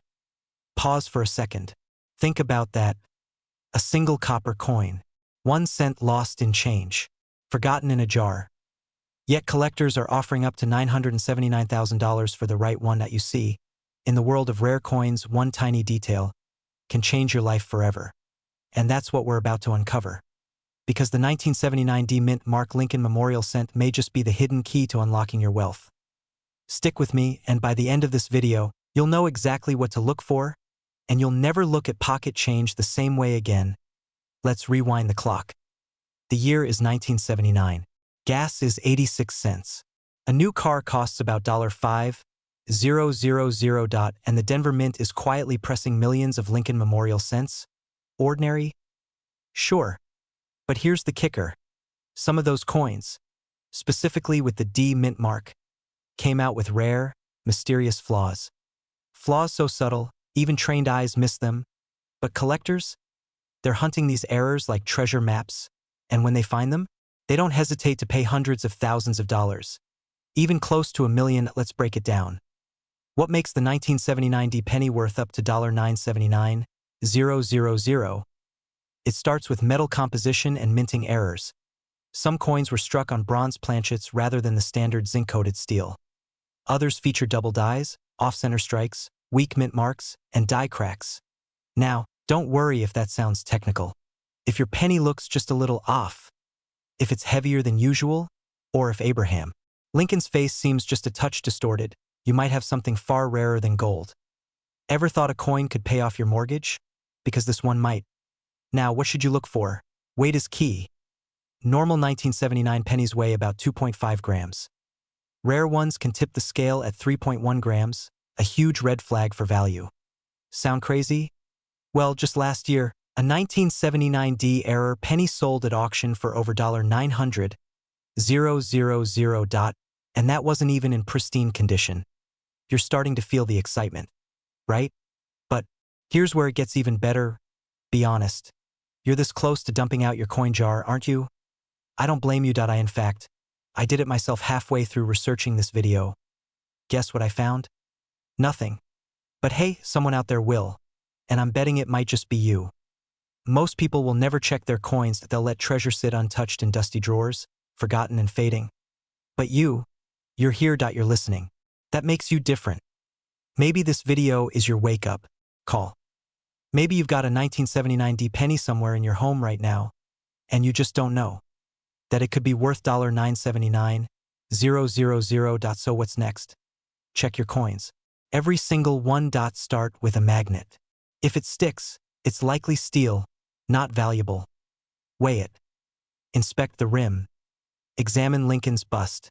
Pause for a second. Think about that. A single copper coin. 1 cent lost in change. Forgotten in a jar. Yet collectors are offering up to $979,000 for the right one. That you see, in the world of rare coins, one tiny detail can change your life forever. And that's what we're about to uncover. Because the 1979 D Mint Mark Lincoln Memorial Cent may just be the hidden key to unlocking your wealth. Stick with me, and by the end of this video, you'll know exactly what to look for, and you'll never look at pocket change the same way again. Let's rewind the clock. The year is 1979. Gas is 86 cents. A new car costs about $5,000, and the Denver Mint is quietly pressing millions of Lincoln Memorial cents. Ordinary? Sure. But here's the kicker. Some of those coins, specifically with the D Mint mark, came out with rare, mysterious flaws. Flaws so subtle, even trained eyes miss them. But collectors? They're hunting these errors like treasure maps, and when they find them, they don't hesitate to pay hundreds of thousands of dollars. Even close to $1 million. Let's break it down. What makes the 1979 D penny worth up to $979,000? It starts with metal composition and minting errors. Some coins were struck on bronze planchets rather than the standard zinc-coated steel. Others feature double dies, off-center strikes, weak mint marks, and die cracks. Now, don't worry if that sounds technical. If your penny looks just a little off, if it's heavier than usual, or if Abraham Lincoln's face seems just a touch distorted, you might have something far rarer than gold. Ever thought a coin could pay off your mortgage? Because this one might. Now, what should you look for? Weight is key. Normal 1979 pennies weigh about 2.5 grams. Rare ones can tip the scale at 3.1 grams, a huge red flag for value. Sound crazy? Well, just last year, a 1979 D error penny sold at auction for over $900,000, and that wasn't even in pristine condition. You're starting to feel the excitement, right? But here's where it gets even better. Be honest. You're this close to dumping out your coin jar, aren't you? I don't blame you. In fact, I did it myself halfway through researching this video. Guess what I found? Nothing. But hey, someone out there will. And I'm betting it might just be you. Most people will never check their coins. They'll let treasure sit untouched in dusty drawers, forgotten and fading. But you're here. You're listening. That makes you different. Maybe this video is your wake-up call. Maybe you've got a 1979 D penny somewhere in your home right now, and you just don't know that it could be worth $979,000. So what's next? Check your coins. Every single one. Start with a magnet. If it sticks, it's likely steel, not valuable. Weigh it. Inspect the rim. Examine Lincoln's bust.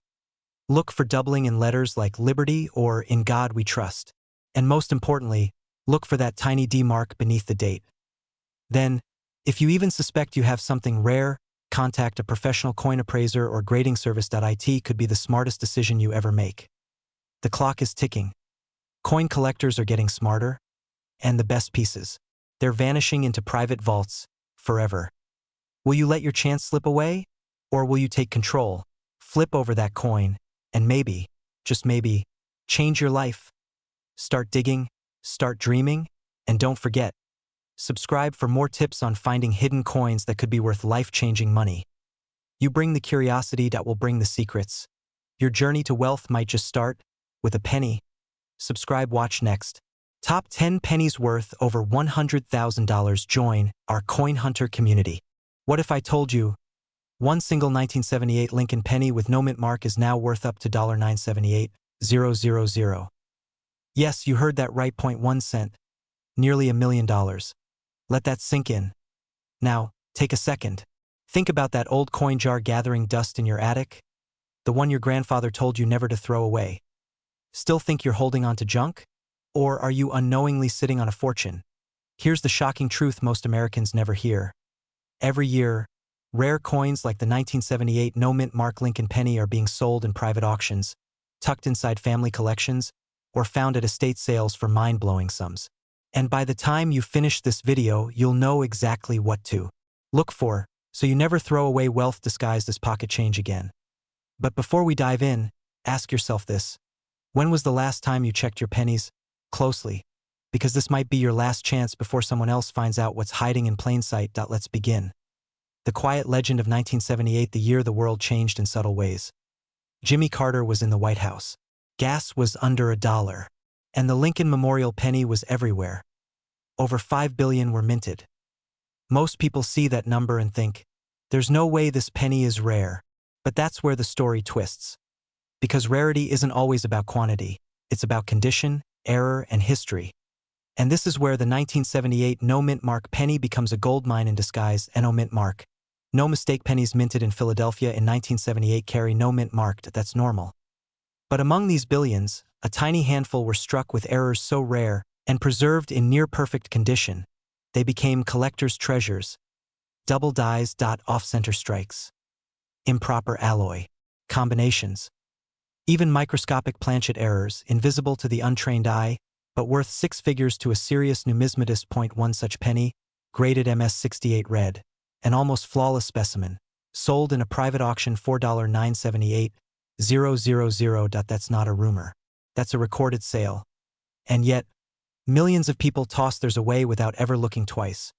Look for doubling in letters like Liberty or In God We Trust. And most importantly, look for that tiny D mark beneath the date. Then, if you even suspect you have something rare, contact a professional coin appraiser or grading service. It could be the smartest decision you ever make. The clock is ticking. Coin collectors are getting smarter, and the best pieces, they're vanishing into private vaults forever. Will you let your chance slip away? Or will you take control, flip over that coin, and maybe, just maybe, change your life? Start digging, start dreaming, and don't forget, subscribe for more tips on finding hidden coins that could be worth life-changing money. You bring the curiosity that will bring the secrets. Your journey to wealth might just start with a penny. Subscribe. Watch next. Top 10 pennies worth over $100,000. Join our coin hunter community. What if I told you one single 1978 Lincoln penny with no mint mark is now worth up to $978,000? Yes, you heard that right. 0.1 cent. Nearly $1 million. Let that sink in. Now, take a second. Think about that old coin jar gathering dust in your attic. The one your grandfather told you never to throw away. Still think you're holding on to junk? Or are you unknowingly sitting on a fortune? Here's the shocking truth most Americans never hear. Every year, rare coins like the 1978 no-mint mark Lincoln penny are being sold in private auctions, tucked inside family collections, or found at estate sales for mind-blowing sums. And by the time you finish this video, you'll know exactly what to look for, so you never throw away wealth disguised as pocket change again. But before we dive in, ask yourself this. When was the last time you checked your pennies closely? Because this might be your last chance before someone else finds out what's hiding in plain sight. Let's begin. The quiet legend of 1978, the year the world changed in subtle ways. Jimmy Carter was in the White House. Gas was under $1. And the Lincoln Memorial penny was everywhere. Over 5 billion were minted. Most people see that number and think, there's no way this penny is rare. But that's where the story twists. Because rarity isn't always about quantity. It's about condition, error, and history. And this is where the 1978 no-mint mark penny becomes a gold mine in disguise. No-mint mark. No mistake, pennies minted in Philadelphia in 1978 carry no mint marked. That's normal. But among these billions, a tiny handful were struck with errors so rare and preserved in near-perfect condition, they became collector's treasures. Double dies. Off-center strikes. Improper alloy. Combinations. Even microscopic planchet errors, invisible to the untrained eye, but worth 6 figures to a serious numismatist. One such penny, graded MS68 red, an almost flawless specimen, sold in a private auction $4,978,000. That's not a rumor. That's a recorded sale. And yet, millions of people toss theirs away without ever looking twice.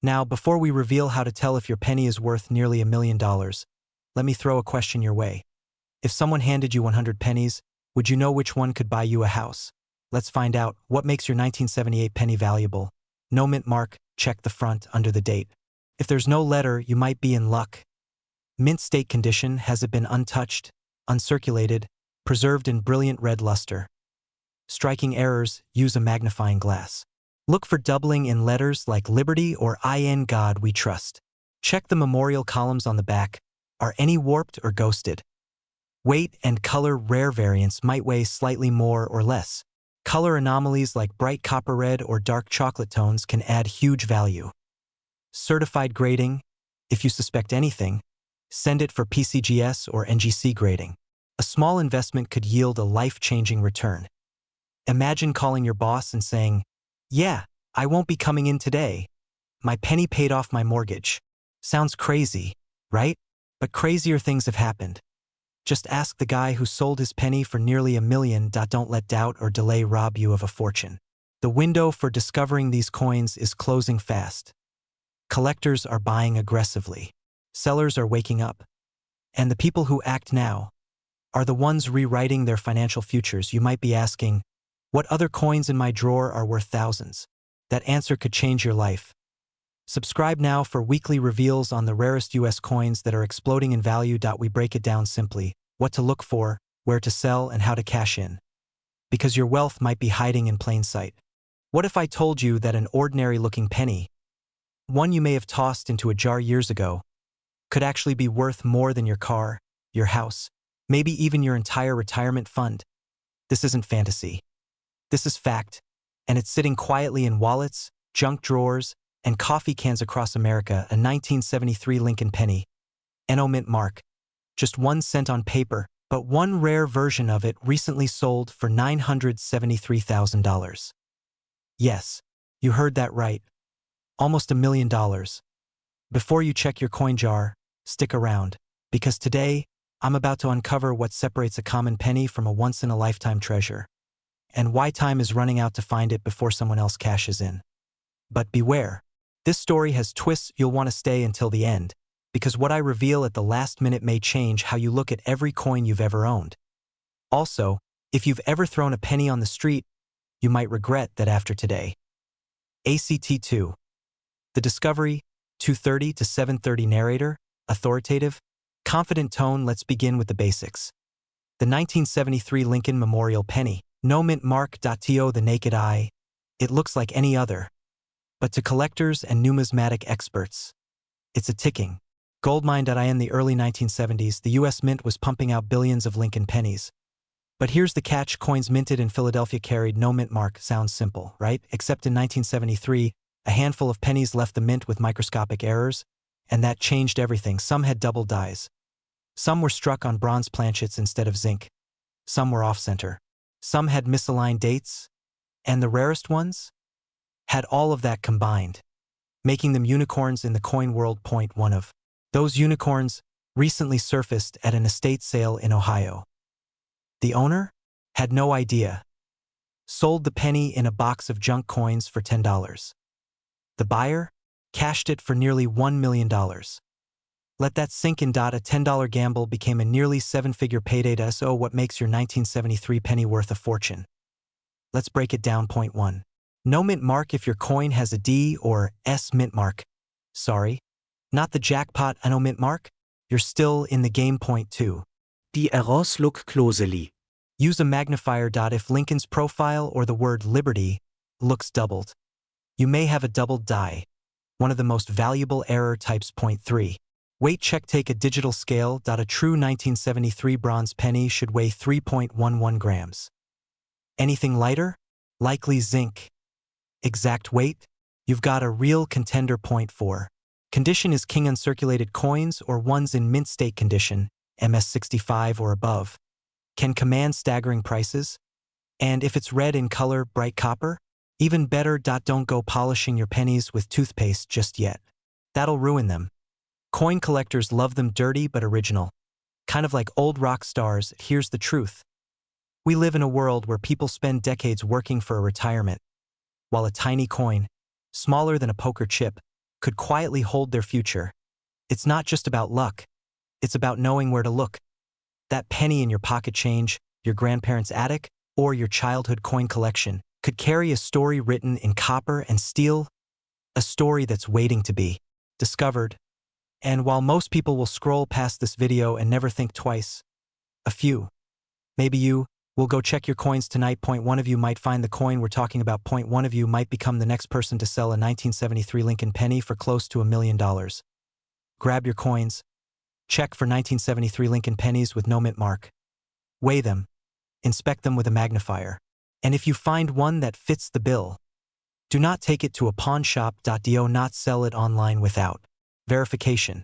Now, before we reveal how to tell if your penny is worth nearly $1 million, let me throw a question your way. If someone handed you 100 pennies, would you know which one could buy you a house? Let's find out. What makes your 1978 penny valuable? No mint mark, check the front under the date. If there's no letter, you might be in luck. Mint state condition, has it been untouched, uncirculated, preserved in brilliant red luster? Striking errors, use a magnifying glass. Look for doubling in letters like Liberty or In God We Trust. Check the memorial columns on the back. Are any warped or ghosted? Weight and color, rare variants might weigh slightly more or less. Color anomalies like bright copper red or dark chocolate tones can add huge value. Certified grading, if you suspect anything, send it for PCGS or NGC grading. A small investment could yield a life-changing return. Imagine calling your boss and saying, "Yeah, I won't be coming in today. My penny paid off my mortgage." Sounds crazy, right? But crazier things have happened. Just ask the guy who sold his penny for nearly $1 million. Don't let doubt or delay rob you of a fortune. The window for discovering these coins is closing fast. Collectors are buying aggressively. Sellers are waking up. And the people who act now are the ones rewriting their financial futures. You might be asking, what other coins in my drawer are worth thousands? That answer could change your life. Subscribe now for weekly reveals on the rarest US coins that are exploding in value. We break it down simply: what to look for, where to sell, and how to cash in. Because your wealth might be hiding in plain sight. What if I told you that an ordinary-looking penny, one you may have tossed into a jar years ago, could actually be worth more than your car, your house, maybe even your entire retirement fund? This isn't fantasy. This is fact, and it's sitting quietly in wallets, junk drawers, and coffee cans across America. A 1973 Lincoln penny, no mint mark, just 1 cent on paper, but one rare version of it recently sold for $973,000. Yes, you heard that right. Almost $1 million. Before you check your coin jar, stick around, because today, I'm about to uncover what separates a common penny from a once-in-a-lifetime treasure, and why time is running out to find it before someone else cashes in. But beware. This story has twists. You'll want to stay until the end, because what I reveal at the last minute may change how you look at every coin you've ever owned. Also, if you've ever thrown a penny on the street, you might regret that after today. ACT2. The Discovery, 2:30 to 7:30 narrator, authoritative, confident tone. Let's begin with the basics. The 1973 Lincoln Memorial penny, no mint mark. To the naked eye, it looks like any other. But to collectors and numismatic experts, it's a ticking goldmine. In the early 1970s, the U.S. Mint was pumping out billions of Lincoln pennies. But here's the catch: coins minted in Philadelphia carried no mint mark. Sounds simple, right? Except in 1973, a handful of pennies left the mint with microscopic errors, and that changed everything. Some had double dies. Some were struck on bronze planchets instead of zinc. Some were off-center. Some had misaligned dates. And the rarest ones had all of that combined, making them unicorns in the coin world. One of those unicorns recently surfaced at an estate sale in Ohio. The owner had no idea. Sold the penny in a box of junk coins for $10. The buyer cashed it for nearly $1 million. Let that sink in. A $10 gamble became a nearly 7-figure payday. So what makes your 1973 penny worth a fortune? Let's break it down. Point 1. No mint mark if your coin has a D or S mint mark. Sorry, not the jackpot ano mint mark. You're still in the game. Point 2. Die Errors look closely. Use a magnifier. If Lincoln's profile or the word liberty looks doubled, you may have a doubled die, one of the most valuable error types. Point 3. Weight check. Take a digital scale. A true 1973 bronze penny should weigh 3.11 grams. Anything lighter? Likely zinc. Exact weight? You've got a real contender. Point 4. Condition is king. Uncirculated coins or ones in mint state condition, MS65 or above, can command staggering prices. And if it's red in color, bright copper? Even better. Don't go polishing your pennies with toothpaste just yet. That'll ruin them. Coin collectors love them dirty but original. Kind of like old rock stars. Here's the truth. We live in a world where people spend decades working for a retirement, while a tiny coin, smaller than a poker chip, could quietly hold their future. It's not just about luck. It's about knowing where to look. That penny in your pocket change, your grandparents' attic, or your childhood coin collection could carry a story written in copper and steel, a story that's waiting to be discovered. And while most people will scroll past this video and never think twice, a few, maybe you, will go check your coins tonight. Point 1 of you might find the coin we're talking about. Point 1 of you might become the next person to sell a 1973 Lincoln penny for close to $1 million. Grab your coins. Check for 1973 Lincoln pennies with no mint mark. Weigh them. Inspect them with a magnifier. And if you find one that fits the bill, do not take it to a pawn shop. Do not sell it online without verification.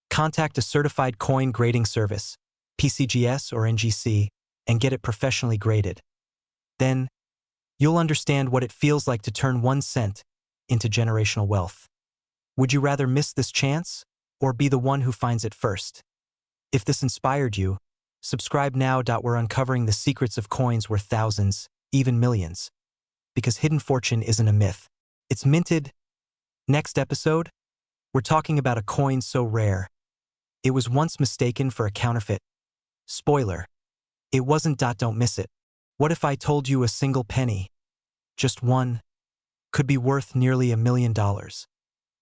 Contact a certified coin grading service, PCGS or NGC, and get it professionally graded. Then, you'll understand what it feels like to turn 1 cent into generational wealth. Would you rather miss this chance or be the one who finds it first? If this inspired you, subscribe now. We're uncovering the secrets of coins worth thousands, even millions. Because hidden fortune isn't a myth. It's minted. Next episode, we're talking about a coin so rare, it was once mistaken for a counterfeit. Spoiler, it wasn't. Don't miss it. What if I told you a single penny, just one, could be worth nearly $1 million?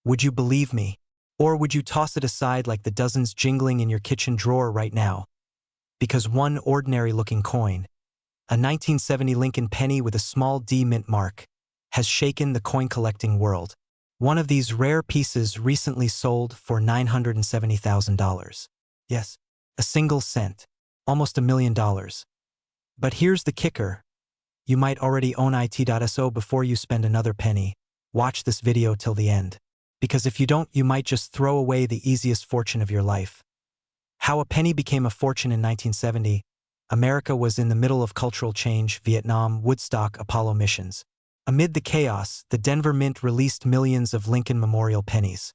Would you believe me? Or would you toss it aside like the dozens jingling in your kitchen drawer right now? Because one ordinary-looking coin, a 1970 Lincoln penny with a small D mint mark, has shaken the coin-collecting world. One of these rare pieces recently sold for $970,000. Yes, a single cent, almost $1 million. But here's the kicker. You might already own it.so before you spend another penny. Watch this video till the end. Because if you don't, you might just throw away the easiest fortune of your life. How a penny became a fortune in 1970. America was in the middle of cultural change, Vietnam, Woodstock, Apollo missions. Amid the chaos, the Denver Mint released millions of Lincoln Memorial pennies.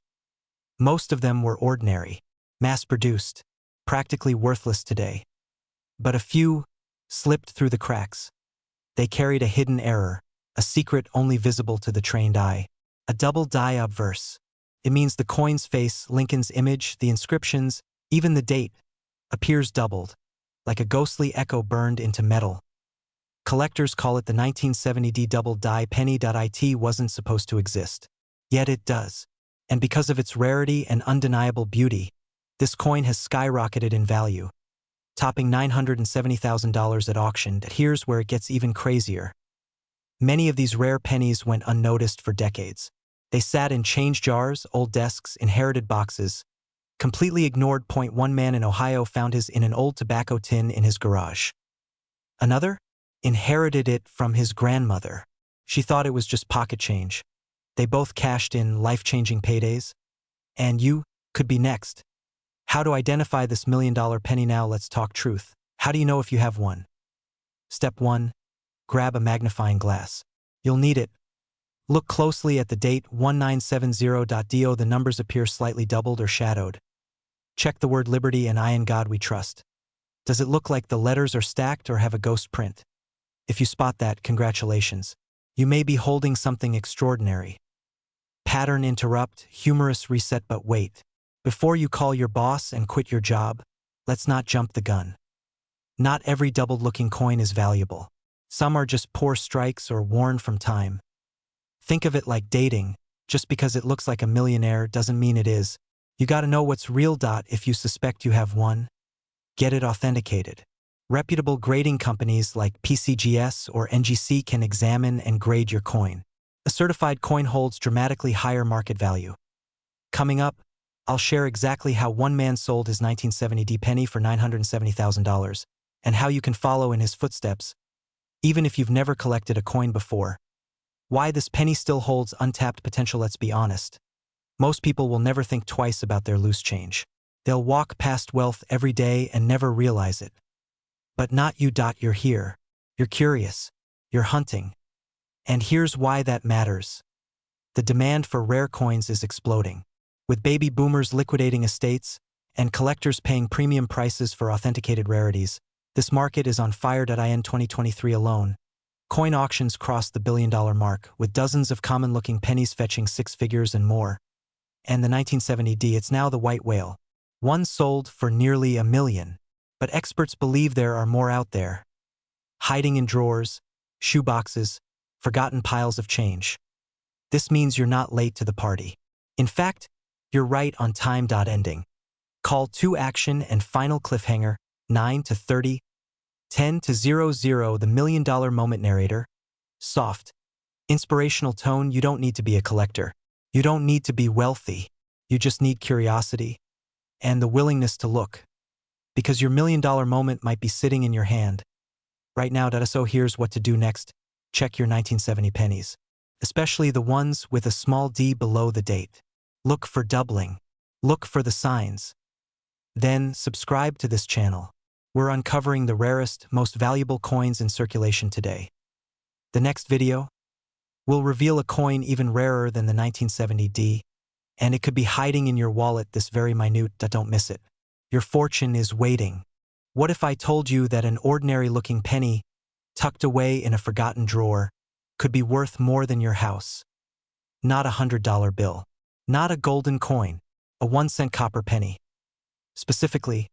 Most of them were ordinary, mass-produced, practically worthless today. But a few slipped through the cracks. They carried a hidden error, a secret only visible to the trained eye. A double die obverse. It means the coin's face, Lincoln's image, the inscriptions, even the date, appears doubled, like a ghostly echo burned into metal. Collectors call it the 1970 D double die penny. It wasn't supposed to exist. Yet it does. And because of its rarity and undeniable beauty, this coin has skyrocketed in value, topping $970,000 at auction. Here's where it gets even crazier. Many of these rare pennies went unnoticed for decades. They sat in change jars, old desks, inherited boxes, completely ignored. One man in Ohio found his in an old tobacco tin in his garage. Another inherited it from his grandmother. She thought it was just pocket change. They both cashed in life-changing paydays. And you could be next. How to identify this $1 million penny? Now let's talk truth. How do you know if you have one? Step 1. Grab a magnifying glass. You'll need it. Look closely at the date 1970.do. The numbers appear slightly doubled or shadowed. Check the word Liberty and I in God we trust. Does it look like the letters are stacked or have a ghost print? If you spot that, congratulations. You may be holding something extraordinary. Pattern interrupt, humorous reset. But wait. Before you call your boss and quit your job, let's not jump the gun. Not every doubled-looking coin is valuable. Some are just poor strikes or worn from time. Think of it like dating. Just because it looks like a millionaire doesn't mean it is. You gotta know what's real. If you suspect you have one, get it authenticated. Reputable grading companies like PCGS or NGC can examine and grade your coin. A certified coin holds dramatically higher market value. Coming up, I'll share exactly how one man sold his 1970 D penny for $970,000 and how you can follow in his footsteps, even if you've never collected a coin before. Why this penny still holds untapped potential. Let's be honest. Most people will never think twice about their loose change. They'll walk past wealth every day and never realize it. But not you. You're here. You're curious. You're hunting. And here's why that matters. The demand for rare coins is exploding. With baby boomers liquidating estates and collectors paying premium prices for authenticated rarities, this market is on fire. In 2023 alone, coin auctions crossed the billion-dollar mark, with dozens of common-looking pennies fetching six figures and more. And the 1970 D, it's now the white whale. One sold for nearly $1 million. But experts believe there are more out there, hiding in drawers, shoeboxes, forgotten piles of change. This means you're not late to the party. In fact, you're right on time. Ending. Call to action and final cliffhanger, 9 to 30, 10 to 00. The $1 million moment narrator. Soft, inspirational tone. You don't need to be a collector. You don't need to be wealthy. You just need curiosity and the willingness to look. Because your $1 million moment might be sitting in your hand right now. So here's what to do next. Check your 1970 pennies, especially the ones with a small d below the date. Look for doubling. Look for the signs. Then subscribe to this channel. We're uncovering the rarest, most valuable coins in circulation today. The next video will reveal a coin even rarer than the 1970 D, and it could be hiding in your wallet this very minute. Don't miss it. Your fortune is waiting. What if I told you that an ordinary-looking penny, tucked away in a forgotten drawer, could be worth more than your house? Not a $100 bill. Not a golden coin. A 1-cent copper penny. Specifically,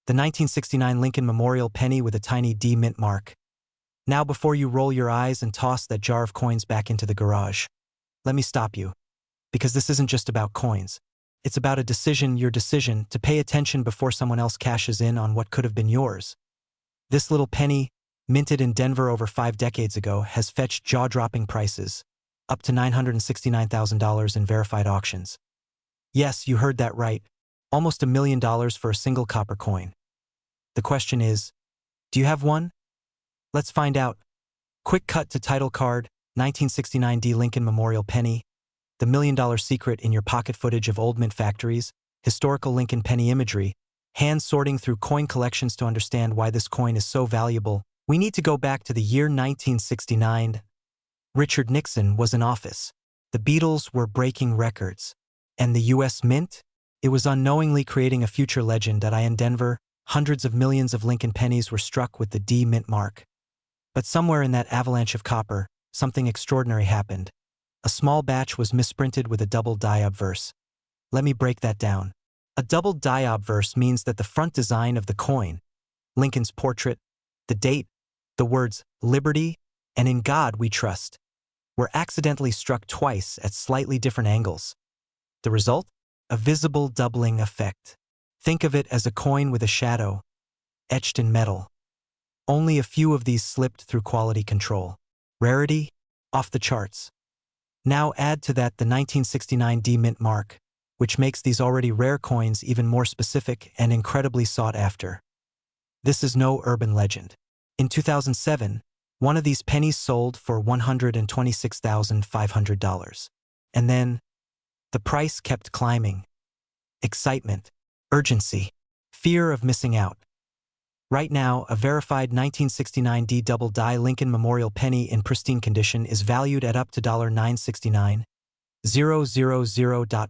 the 1969 Lincoln Memorial penny with a tiny D mint mark. Now before you roll your eyes and toss that jar of coins back into the garage, let me stop you. Because this isn't just about coins. It's about a decision, your decision, to pay attention before someone else cashes in on what could have been yours. This little penny, minted in Denver over 5 decades ago, has fetched jaw-dropping prices, up to $969,000 in verified auctions. Yes, you heard that right. Almost $1 million for a single copper coin. The question is, do you have one? Let's find out. Quick cut to title card, 1969 D Lincoln Memorial penny. The $1 million secret in your pocket. Footage of old mint factories, historical Lincoln penny imagery, hand sorting through coin collections. To understand why this coin is so valuable, we need to go back to the year 1969. Richard Nixon was in office. The Beatles were breaking records. And the U.S. Mint? It was unknowingly creating a future legend. In Denver, hundreds of millions of Lincoln pennies were struck with the D mint mark. But somewhere in that avalanche of copper, something extraordinary happened. A small batch was misprinted with a double die obverse. Let me break that down. A double die obverse means that the front design of the coin, Lincoln's portrait, the date, the words "Liberty" and "In God We Trust," were accidentally struck twice at slightly different angles. The result? A visible doubling effect. Think of it as a coin with a shadow, etched in metal. Only a few of these slipped through quality control. Rarity? Off the charts. Now add to that the 1969 D mint mark, which makes these already rare coins even more specific and incredibly sought after. This is no urban legend. In 2007, one of these pennies sold for $126,500. And then, the price kept climbing. Excitement, urgency, fear of missing out. Right now, a verified 1969 D double die Lincoln Memorial penny in pristine condition is valued at up to $969,000.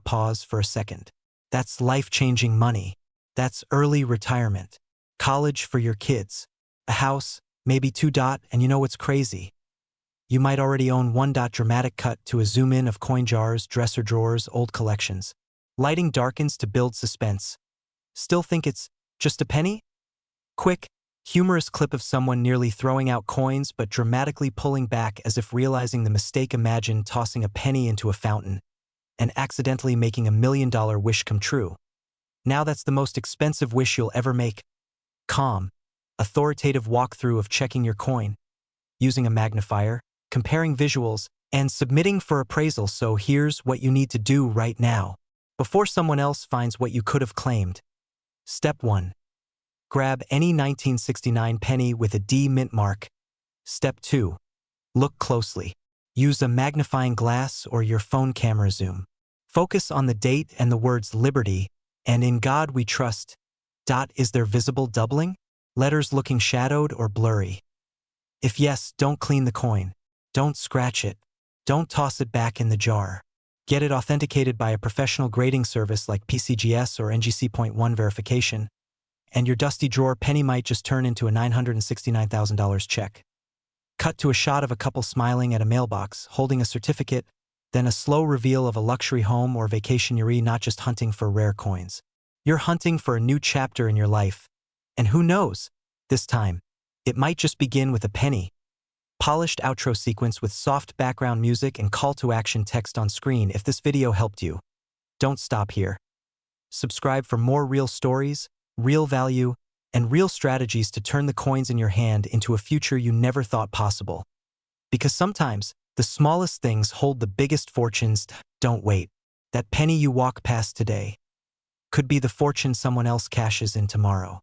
Pause for a second. That's life-changing money. That's early retirement. College for your kids. A house, maybe 2. And you know what's crazy? You might already own 1. Dramatic cut to a zoom-in of coin jars, dresser drawers, old collections. Lighting darkens to build suspense. Still think it's just a penny? Quick, Humorous clip of someone nearly throwing out coins but dramatically pulling back as if realizing the mistake. Imagine tossing a penny into a fountain and accidentally making $1 million wish come true. Now that's the most expensive wish you'll ever make. Calm, authoritative walkthrough of checking your coin, using a magnifier, comparing visuals, and submitting for appraisal. So here's what you need to do right now, before someone else finds what you could have claimed. Step 1. Grab any 1969 penny with a D mint mark. Step 2. Look closely. Use a magnifying glass or your phone camera zoom. Focus on the date and the words Liberty and In God We Trust. Is there visible doubling? Letters looking shadowed or blurry? If yes, don't clean the coin. Don't scratch it. Don't toss it back in the jar. Get it authenticated by a professional grading service like PCGS or NGC.1 verification, and your dusty drawer penny might just turn into a $969,000 check. Cut to a shot of a couple smiling at a mailbox, holding a certificate, then a slow reveal of a luxury home or vacation. You're not just hunting for rare coins. You're hunting for a new chapter in your life. And who knows? This time, it might just begin with a penny. Polished outro sequence with soft background music and call to action text on screen. If this video helped you, don't stop here. Subscribe for more real stories, real value, and real strategies to turn the coins in your hand into a future you never thought possible. Because sometimes, the smallest things hold the biggest fortunes. Don't wait. That penny you walk past today could be the fortune someone else cashes in tomorrow.